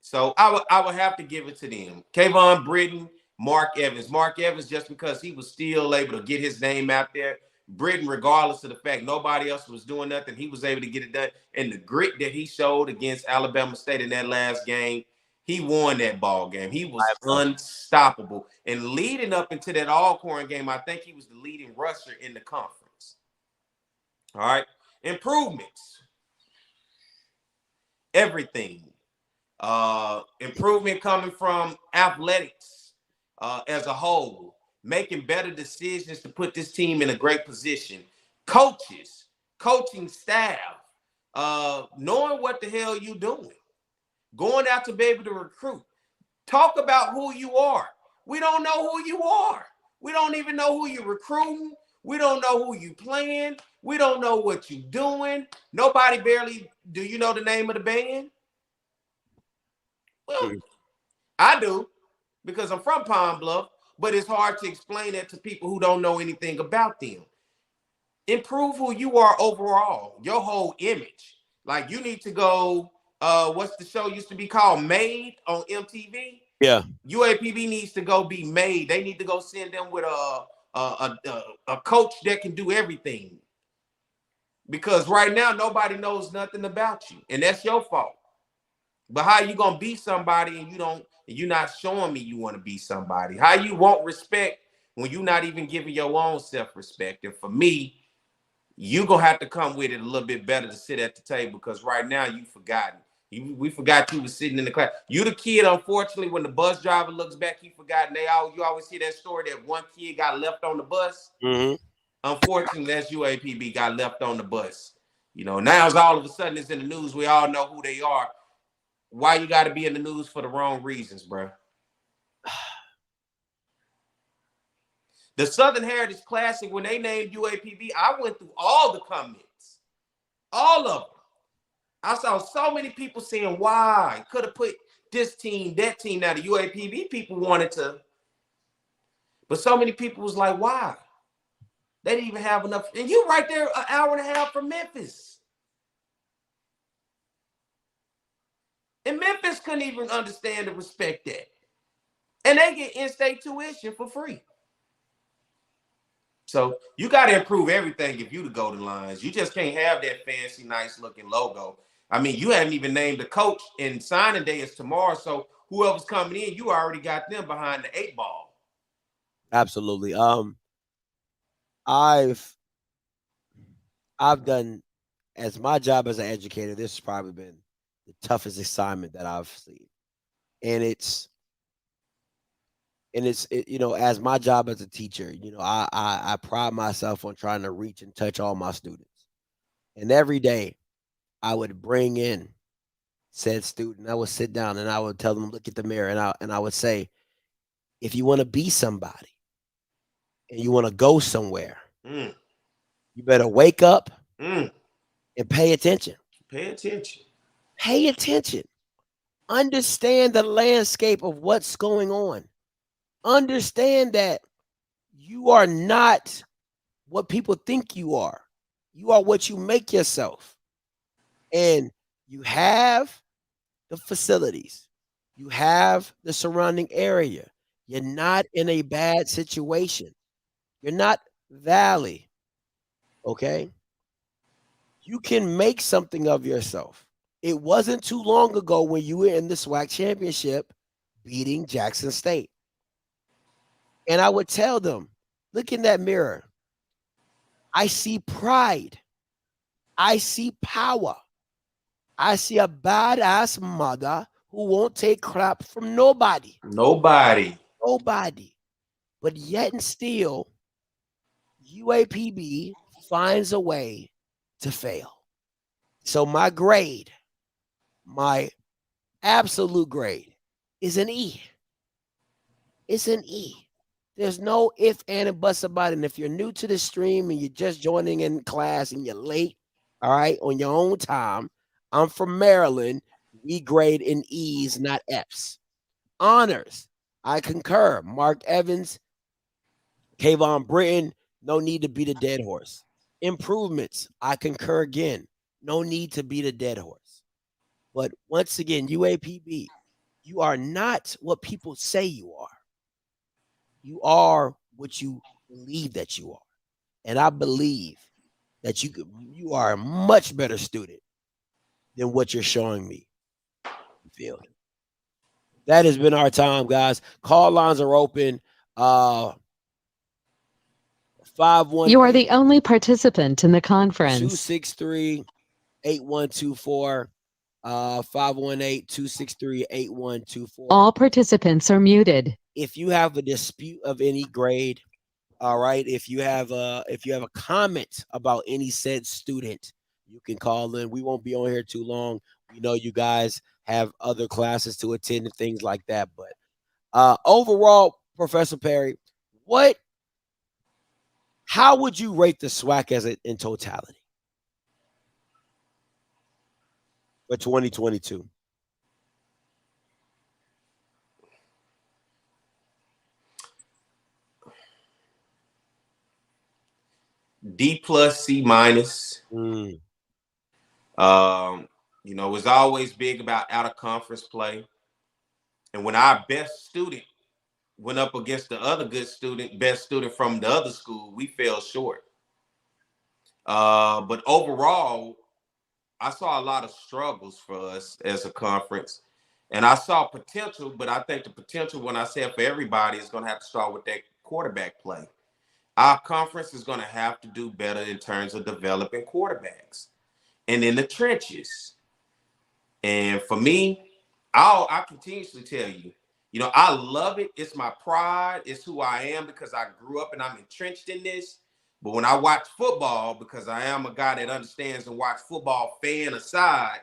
So I would have to give it to them. Kayvon Britton, Mark Evans. Mark Evans, just because he was still able to get his name out there. Britton, regardless of the fact nobody else was doing nothing, he was able to get it done. And the grit that he showed against Alabama State in that last game, he won that ball game. He was unstoppable. And leading up into that Alcorn game, I think he was the leading rusher in the conference. All right. Improvements. Everything. Improvement coming from athletics as a whole. Making better decisions to put this team in a great position. Coaches. Coaching staff. Knowing what the hell you doing. Going out to be able to recruit. Talk about who you are. We don't know who you are. We don't even know who you're recruiting. We don't know who you playing. We don't know what you're doing. Nobody barely, do you know the name of the band? Well, I do, because I'm from Pine Bluff, but it's hard to explain that to people who don't know anything about them. Improve who you are overall, your whole image. Like, you need to go, what's the show used to be called? Made on MTV? Yeah. UAPB needs to go be made. They need to go send them with a coach that can do everything. Because right now, nobody knows nothing about you. And that's your fault. But how you going to be somebody and you're not showing me you want to be somebody? How you want respect when you're not even giving your own self-respect? And for me, you're going to have to come with it a little bit better to sit at the table, because right now you've forgotten. We forgot you was sitting in the class. You the kid, unfortunately, when the bus driver looks back, he forgot. And you always hear that story that one kid got left on the bus. Mm-hmm. Unfortunately, that's UAPB, got left on the bus. Now it's all of a sudden it's in the news. We all know who they are. Why you got to be in the news for the wrong reasons, bro? The Southern Heritage Classic, when they named UAPB, I went through all the comments. All of them. I saw so many people saying, why? Could have put this team, that team. Now, the UAPB people wanted to. But so many people was like, why? They didn't even have enough. And you right there an hour and a half from Memphis. And Memphis couldn't even understand and respect that. And they get in-state tuition for free. So you got to improve everything if you the Golden Lions. You just can't have that fancy, nice looking logo. I mean, you haven't even named the coach, and signing day is tomorrow. So whoever's coming in, you already got them behind the 8 ball. Absolutely. I've done, as my job as an educator, this has probably been the toughest assignment that I've seen. And it's as my job as a teacher, I pride myself on trying to reach and touch all my students. And every day I would bring in said student. I would sit down and I would tell them, look at the mirror, and I would say, if you want to be somebody and you want to go somewhere, you better wake up and pay attention. Pay attention. Pay attention. Understand the landscape of what's going on. Understand that you are not what people think you are. You are what you make yourself. And you have the facilities. You have the surrounding area. You're not in a bad situation. You're not valley. Okay? You can make something of yourself. It wasn't too long ago when you were in the SWAC championship beating Jackson State. And I would tell them, look in that mirror. I see pride. I see power. I see a badass mother who won't take crap from nobody. Nobody. But yet and still, UAPB finds a way to fail. So my grade, my absolute grade, is an E. It's an E. There's no if, and buts about it. And if you're new to the stream and you're just joining in class and you're late, all right, on your own time, I'm from Maryland. We grade in E's, not F's. Honors, I concur. Mark Evans, Kayvon Britton, no need to beat a dead horse. Improvements, I concur again. No need to beat a dead horse. But once again, UAPB, you are not what people say you are. You are what you believe that you are. And I believe that you are a much better student than what you're showing me. Field. That has been our time, guys. Call lines are open. 518. You are the only participant in the conference. 263-8124. 518-263-8124. All participants are muted. If you have a dispute of any grade, all right, if you have a comment about any said student, you can call in. We won't be on here too long. We know you guys have other classes to attend and things like that. But overall, Professor Perry, how would you rate the SWAC in totality for 2022? D+, C-. It's always big about out of conference play. And when our best student went up against the other best student from the other school, we fell short. But overall, I saw a lot of struggles for us as a conference. And I saw potential, but I think the potential, when I say it for everybody, is going to have to start with that quarterback play. Our conference is going to have to do better in terms of developing quarterbacks and in the trenches. And for me, I continuously tell you, I love it. It's my pride. It's who I am because I grew up and I'm entrenched in this. But when I watch football, because I am a guy that understands and watch football, fan aside,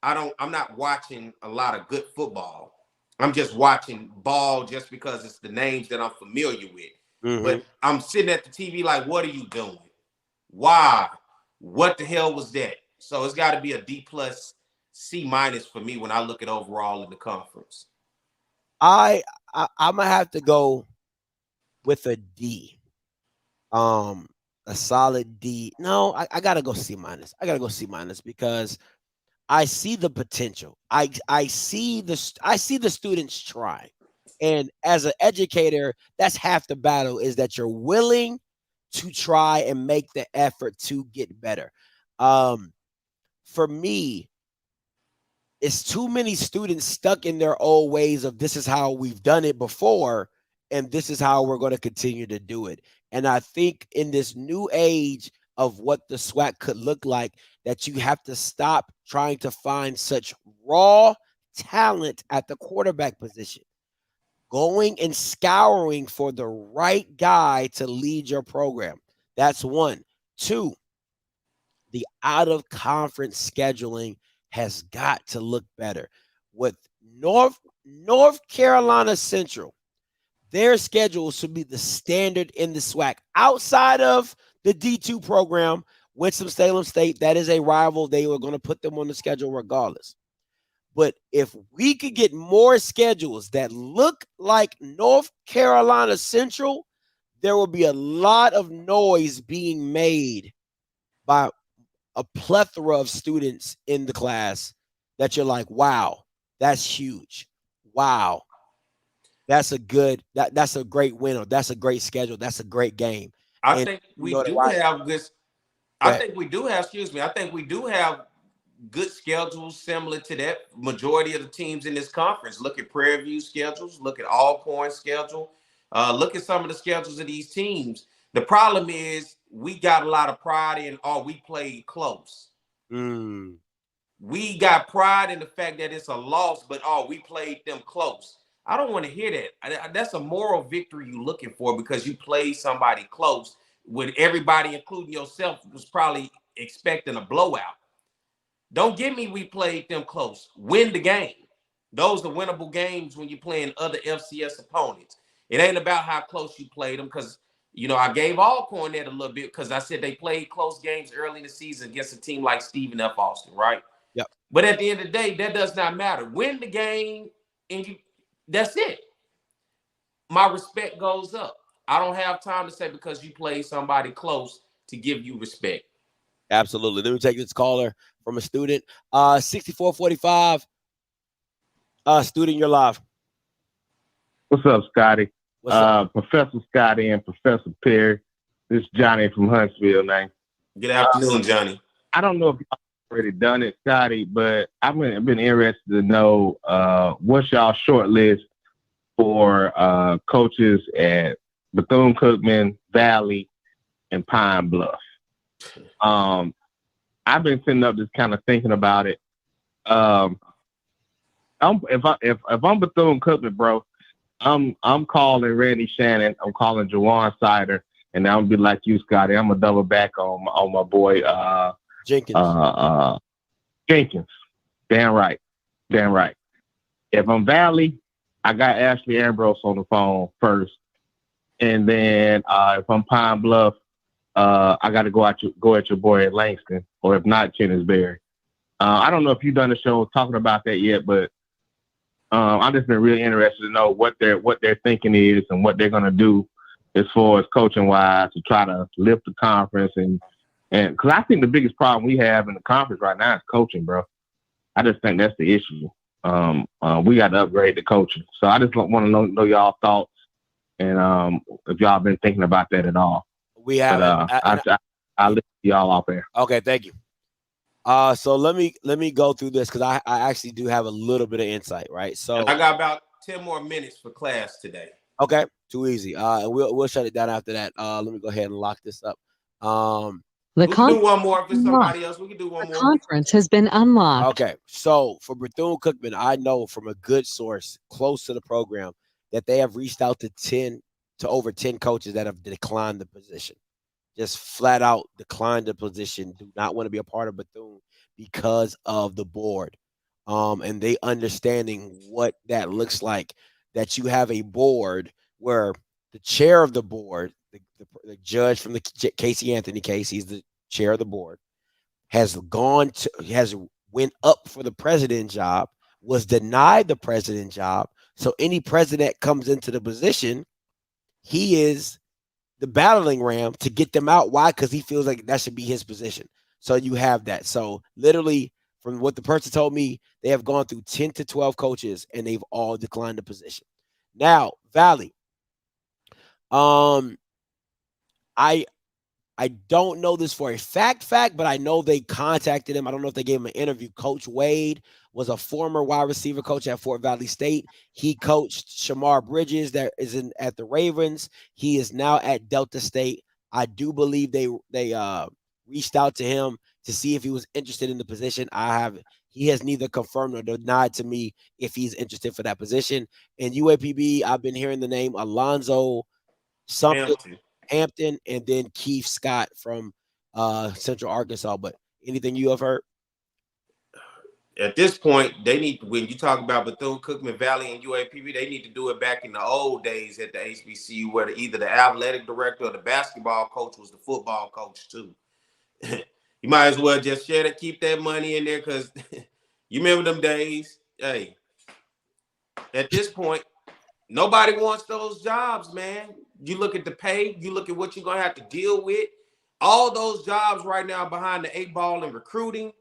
I'm not watching a lot of good football. I'm just watching ball just because it's the names that I'm familiar with. Mm-hmm. But I'm sitting at the TV like, what are you doing? Why? What the hell was that? So it's got to be a D+, C- for me when I look at overall in the conference. I'm gonna have to go with a D. A solid D. No, I gotta go C-. I gotta go C- because I see the potential. I see the students try. And as an educator, that's half the battle, is that you're willing to try and make the effort to get better. For me, it's too many students stuck in their old ways of this is how we've done it before, and this is how we're going to continue to do it. And I think in this new age of what the SWAC could look like, that you have to stop trying to find such raw talent at the quarterback position. Going and scouring for the right guy to lead your program. That's one. Two, the out-of-conference scheduling has got to look better. With North Carolina Central, their schedule should be the standard in the SWAC. Outside of the D2 program, Winston-Salem State, that is a rival. They were going to put them on the schedule regardless. But if we could get more schedules that look like North Carolina Central, there will be a lot of noise being made by a plethora of students in the class that you're like, wow, that's huge. Wow. That's a great win, or that's a great schedule. That's a great game. I think we do have good schedules similar to that. Majority of the teams in this conference. Look at Prairie View schedules. Look at Alcorn schedule. Look at some of the schedules of these teams. The problem is we got a lot of pride in, we played close. We got pride in the fact that it's a loss, but we played them close. I don't want to hear that. That's a moral victory you're looking for because you played somebody close when everybody, including yourself, was probably expecting a blowout. Don't give me we played them close. Win the game. Those are winnable games when you're playing other FCS opponents. It ain't about how close you played them because, I gave Alcorn that a little bit because I said they played close games early in the season against a team like Stephen F. Austin, right? Yep. But at the end of the day, that does not matter. Win the game, and that's it. My respect goes up. I don't have time to say because you played somebody close to give you respect. Absolutely. Let me take this caller from a student. 6445. Student, you're live. What's up, Scotty? Professor Scotty and Professor Perry. This is Johnny from Huntsville, man. Good afternoon, Johnny. I don't know if y'all already done it, Scotty, but I've been interested to know what's y'all short list for coaches at Bethune-Cookman, Valley, and Pine Bluff. I've been sitting up just kind of thinking about it. If I'm Bethune-Cookman, bro, I'm calling Randy Shannon. I'm calling Jawan Sider, and I'm gonna be like you, Scotty. I'm gonna double back on my boy Jenkins. Jenkins. Damn right. If I'm Valley, I got Ashley Ambrose on the phone first, and then if I'm Pine Bluff, I got to go at your boy at Langston, or if not, Kennisberry. I don't know if you've done a show talking about that yet, but I've just been really interested to know what their thinking is and what they're gonna do as far as coaching wise to try to lift the conference and because I think the biggest problem we have in the conference right now is coaching, bro. I just think that's the issue. We got to upgrade the coaching. So I just want to know y'all thoughts and if y'all been thinking about that at all. We have. I'll let y'all off there. Okay, thank you. So let me go through this because I actually do have a little bit of insight, right? So I got about 10 more minutes for class today. Okay, too easy. And we'll shut it down after that. Let me go ahead and lock this up. We can do one more if it's somebody else. We can do one more. The conference has been unlocked. Okay, so for Bethune-Cookman, I know from a good source close to the program that they have reached out to over 10 coaches that have declined the position. Just flat out declined the position, do not want to be a part of Bethune because of the board. And they understanding what that looks like, that you have a board where the chair of the board, the judge from the Casey Anthony case, he's the chair of the board, has went up for the president job, was denied the president job. So any president comes into the position, he is the battling ram to get them out. Why? Because he feels like that should be his position. So you have that. So literally, from what the person told me, they have gone through 10 to 12 coaches and they've all declined the position. Now, Valley. I don't know this for a fact, but I know they contacted him. I don't know if they gave him an interview. Coach Wade was a former wide receiver coach at Fort Valley State. He coached Shamar Bridges that is at the Ravens. He is now at Delta State. I do believe they reached out to him to see if he was interested in the position. He has neither confirmed or denied to me if he's interested for that position. And UAPB, I've been hearing the name Alonzo something. Hampton, and then Keith Scott from Central Arkansas. But anything you have heard? At this point, they need, when you talk about Bethune-Cookman Valley and UAPB, they need to do it back in the old days at the HBCU where either the athletic director or the basketball coach was the football coach too. You might as well just share it, keep that money in there because you remember them days. Hey, at this point, nobody wants those jobs, man. You look at the pay, you look at what you're going to have to deal with. All those jobs right now behind the 8 ball in recruiting,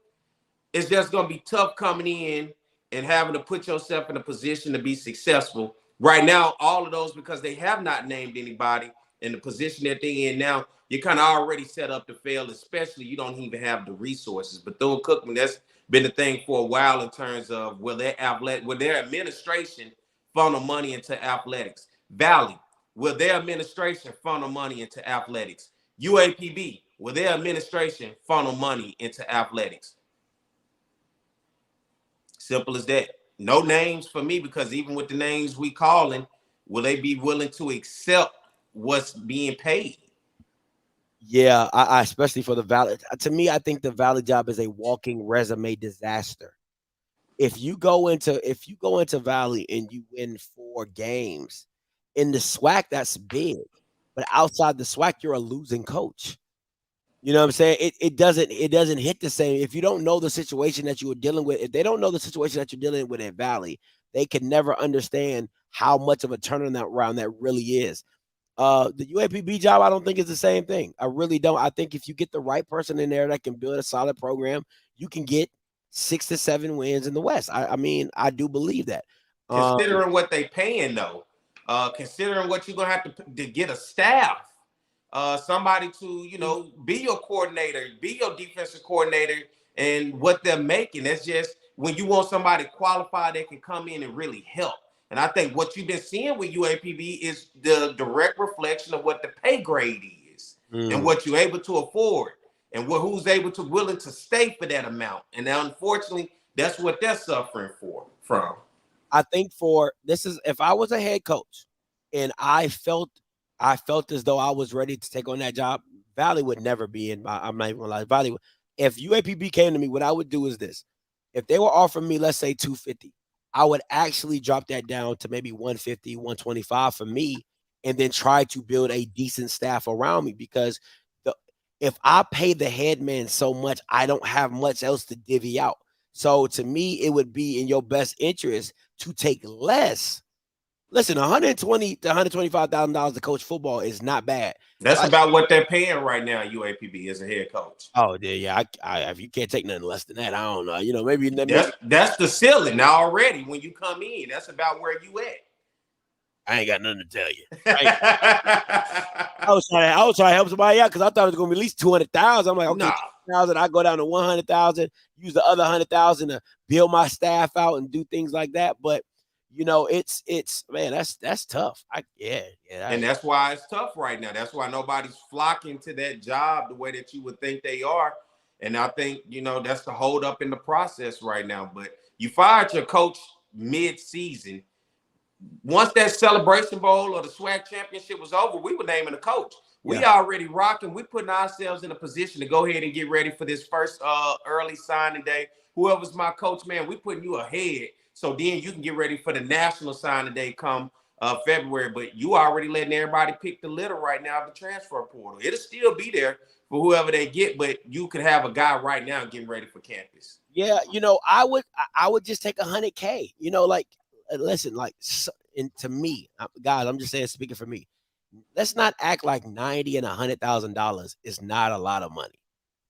it's just going to be tough coming in and having to put yourself in a position to be successful. Right now, all of those, because they have not named anybody in the position that they're in now, you're kind of already set up to fail, especially you don't even have the resources. Bethune-Cookman, that's been the thing for a while in terms of will their administration funnel money into athletics. Valley, will their administration funnel money into athletics? UAPB, will their administration funnel money into athletics? Simple as that. No names for me, because even with the names we calling, will they be willing to accept what's being paid? Yeah, I especially for the Valley. To me, I think the Valley job is a walking resume disaster. If you go into Valley and you win 4 games in the SWAC, that's big. But outside the SWAC, you're a losing coach. You know what I'm saying? It doesn't hit the same. If you don't know the situation that you were dealing with, if they don't know the situation that you're dealing with at Valley, they can never understand how much of a turnaround that really is. The UAPB job, I don't think is the same thing. I really don't. I think if you get the right person in there that can build a solid program, you can get 6 to 7 wins in the West. I mean, I do believe that. Considering what they paying though, considering what you're gonna have to get a staff, somebody to be your coordinator, be your defensive coordinator, and what they're making. That's just when you want somebody qualified that can come in and really help. And I think what you've been seeing with UAPB is the direct reflection of what the pay grade is and what you're able to afford and who's willing to stay for that amount. And now, unfortunately, that's what they're suffering from. I think if I was a head coach and I felt as though I was ready to take on that job, Valley would never be in I'm not even gonna lie. Valley, if UAPB came to me, what I would do is this. If they were offering me, let's say $250, I would actually drop that down to maybe $150, $125 for me, and then try to build a decent staff around me, because if I pay the head man so much, I don't have much else to divvy out. So to me, it would be in your best interest to take less. Listen, $120,000 to $125,000 to coach football is not bad. That's about what they're paying right now, UAPB, as a head coach. Oh, yeah. If you can't take nothing less than that, I don't know. Maybe that's the ceiling now already. When you come in, that's about where you at. I ain't got nothing to tell you. I was trying to help somebody out because I thought it was going to be at least $200,000. I'm like, okay, $200,000. I go down to $100,000, use the other $100,000 to build my staff out and do things like that. But it's man, that's tough. And that's why it's tough right now. That's why nobody's flocking to that job the way that you would think they are. And I think that's the hold up in the process right now. But you fired your coach mid-season. Once that Celebration Bowl or the SWAC championship was over, we were naming a coach. We already rocking. We're putting ourselves in a position to go ahead and get ready for this first early signing day. Whoever's my coach, man, we putting you ahead. So then you can get ready for the national signing day come February. But you already letting everybody pick the litter right now of the transfer portal. It'll still be there for whoever they get, but you could have a guy right now getting ready for campus. Yeah, I would just take $100K. Listen, and to me, guys, I'm just saying, speaking for me, let's not act like $90,000 and $100,000 is not a lot of money,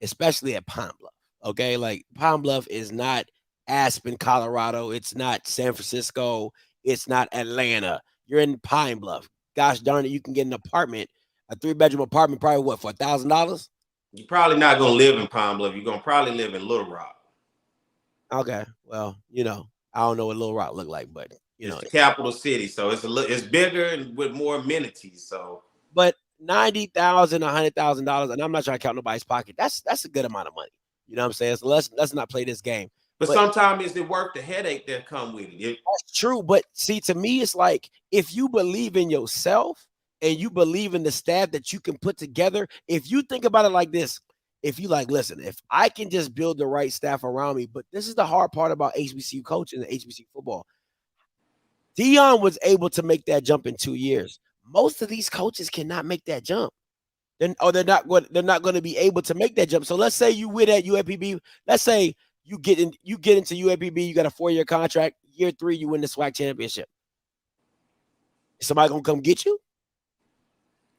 especially at Pine Bluff. Okay, like Pine Bluff is not Aspen, Colorado. It's not San Francisco. It's not Atlanta. You're in Pine Bluff. Gosh darn it, you can get an apartment A 3-bedroom apartment, probably what, for $1,000? You're probably not gonna live in Pine Bluff. You're gonna probably live in Little Rock. Okay, well, I don't know what Little Rock look like, but it's the capital city, so it's bigger and with more amenities. So, but $90,000, $100,000, and I'm not trying to count nobody's pocket. That's a good amount of money. You know what I'm saying? So let's not play this game. But sometimes is it worth the headache that come with it? That's true. But see, to me, it's like if you believe in yourself and you believe in the staff that you can put together, if you think about it like this, if you like, listen, if I can just build the right staff around me, but this is the hard part about HBCU coaching and HBCU football. Dion was able to make that jump in 2 years. Most of these coaches cannot make that jump. They're not going to be able to make that jump. So let's say you win at UAPB. Let's say you get into UAPB, you got a 4-year contract. Year 3, you win the SWAC championship. Is somebody gonna come get you?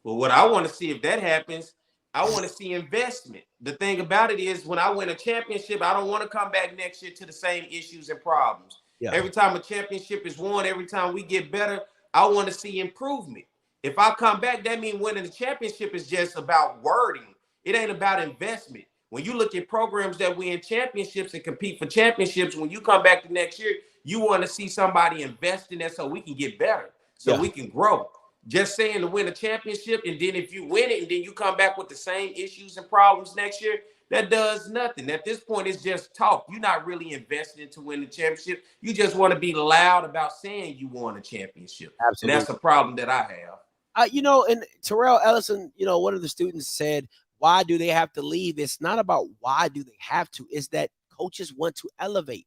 Well, what I want to see if that happens, I want to see investment. The thing about it is when I win a championship, I don't want to come back next year to the same issues and problems. Yeah. Every time a championship is won, every time we get better, I want to see improvement. If I come back, that means winning the championship is just about wording. It ain't about investment. When you look at programs that win championships and compete for championships, when you come back the next year, you want to see somebody invest in that so we can get better, so we can grow. Just saying to win a championship, and then if you win it and then you come back with the same issues and problems next year, that does nothing. At this point, it's just talk. You're not really investing to win the championship. You just want to be loud about saying you won a championship. Absolutely. And that's a problem that I have. And Terrell Ellison, one of the students said, why do they have to leave? It's not about why do they have to. It's that coaches want to elevate.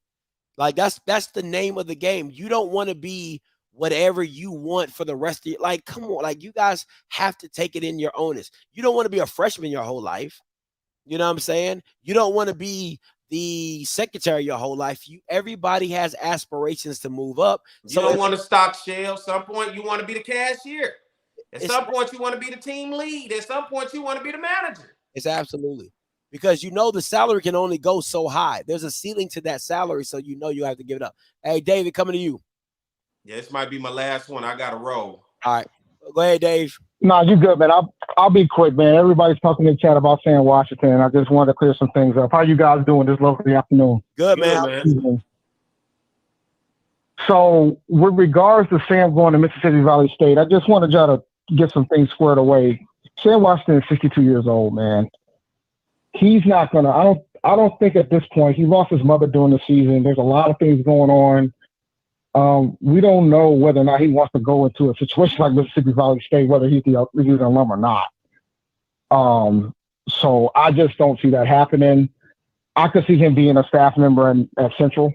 Like that's the name of the game. You don't want to be whatever you want for the rest of your life. Come on, like you guys have to take it in your onus. You don't want to be a freshman your whole life. You know what I'm saying? You don't want to be the secretary your whole life. Everybody has aspirations to move up. You don't want to stock shelf. At some point, you want to be the cashier. At some point, you want to be the team lead. At some point, you want to be the manager. It's absolutely. Because the salary can only go so high. There's a ceiling to that salary, so you have to give it up. Hey, David, coming to you. Yeah, this might be my last one. I got to roll. All right. Go ahead, Dave. No, you good, man. I'll be quick, man. Everybody's talking in the chat about Sam Washington. I just wanted to clear some things up. How you guys doing this lovely afternoon? Good, man. So, with regards to Sam going to Mississippi Valley State, I just want to try to get some things squared away. Sam Washington is 62 years old, man. He's not going to – I don't think at this point – he lost his mother during the season. There's a lot of things going on. We don't know whether or not he wants to go into a situation like Mississippi Valley State, whether he's an alum or not. So I just don't see that happening. I could see him being a staff member at Central,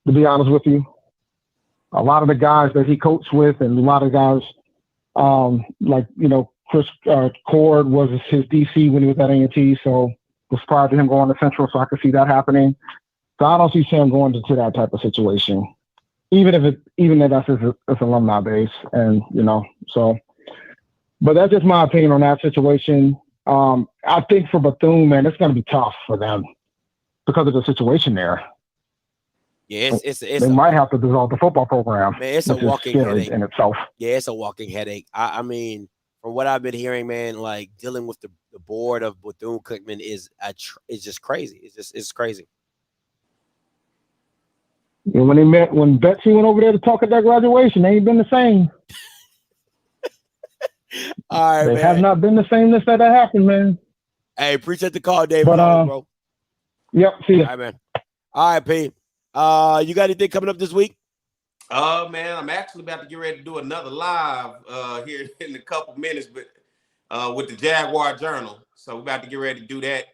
to be honest with you. A lot of the guys that he coached with and a lot of guys Chris Cord was his DC when he was at A&T, so was prior to him going to Central, so I could see that happening. So I don't see Sam going to that type of situation. Even if that's his alumni base, and so. But that's just my opinion on that situation. I think for Bethune, man, it's going to be tough for them because of the situation there. Yeah, they might have to dissolve the football program. Man, it's a walking headache in itself. Yeah, it's a walking headache. I mean, from what I've been hearing, man, like dealing with the board of Bethune-Cookman is just crazy. It's crazy. And when Betsy went over there to talk at that graduation, they ain't been the same. All right, they man. have not been the same since that happened, man. Hey, appreciate the call, David. Bro. Yep, see ya. All right, man. All right, P. You got anything coming up this week? Man, I'm actually about to get ready to do another live here in a couple minutes, but with the Jaguar Journal. So we're about to get ready to do that.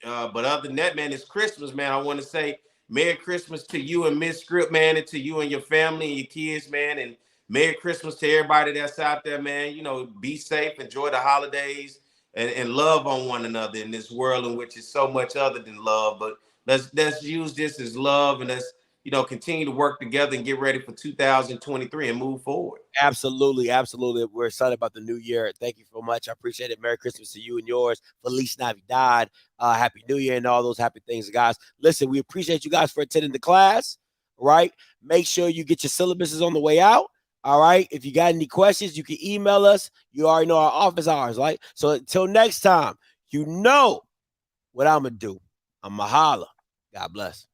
But other than that, man, it's Christmas, man. I want to say Merry Christmas to you and Miss Script, man, and to you and your family and your kids, man. And Merry Christmas to everybody that's out there, man. Be safe, enjoy the holidays, and love on one another in this world in which is so much other than love. But let's use this as love, and let's continue to work together and get ready for 2023 and move forward. Absolutely. We're excited about the new year. Thank you so much. I appreciate it. Merry Christmas to you and yours. Feliz Navidad. Happy New Year and all those happy things, guys. Listen, we appreciate you guys for attending the class, right? Make sure you get your syllabuses on the way out. All right. If you got any questions, you can email us. You already know our office hours, right? So until next time, you know what I'm going to do. I'm going to holler. God bless.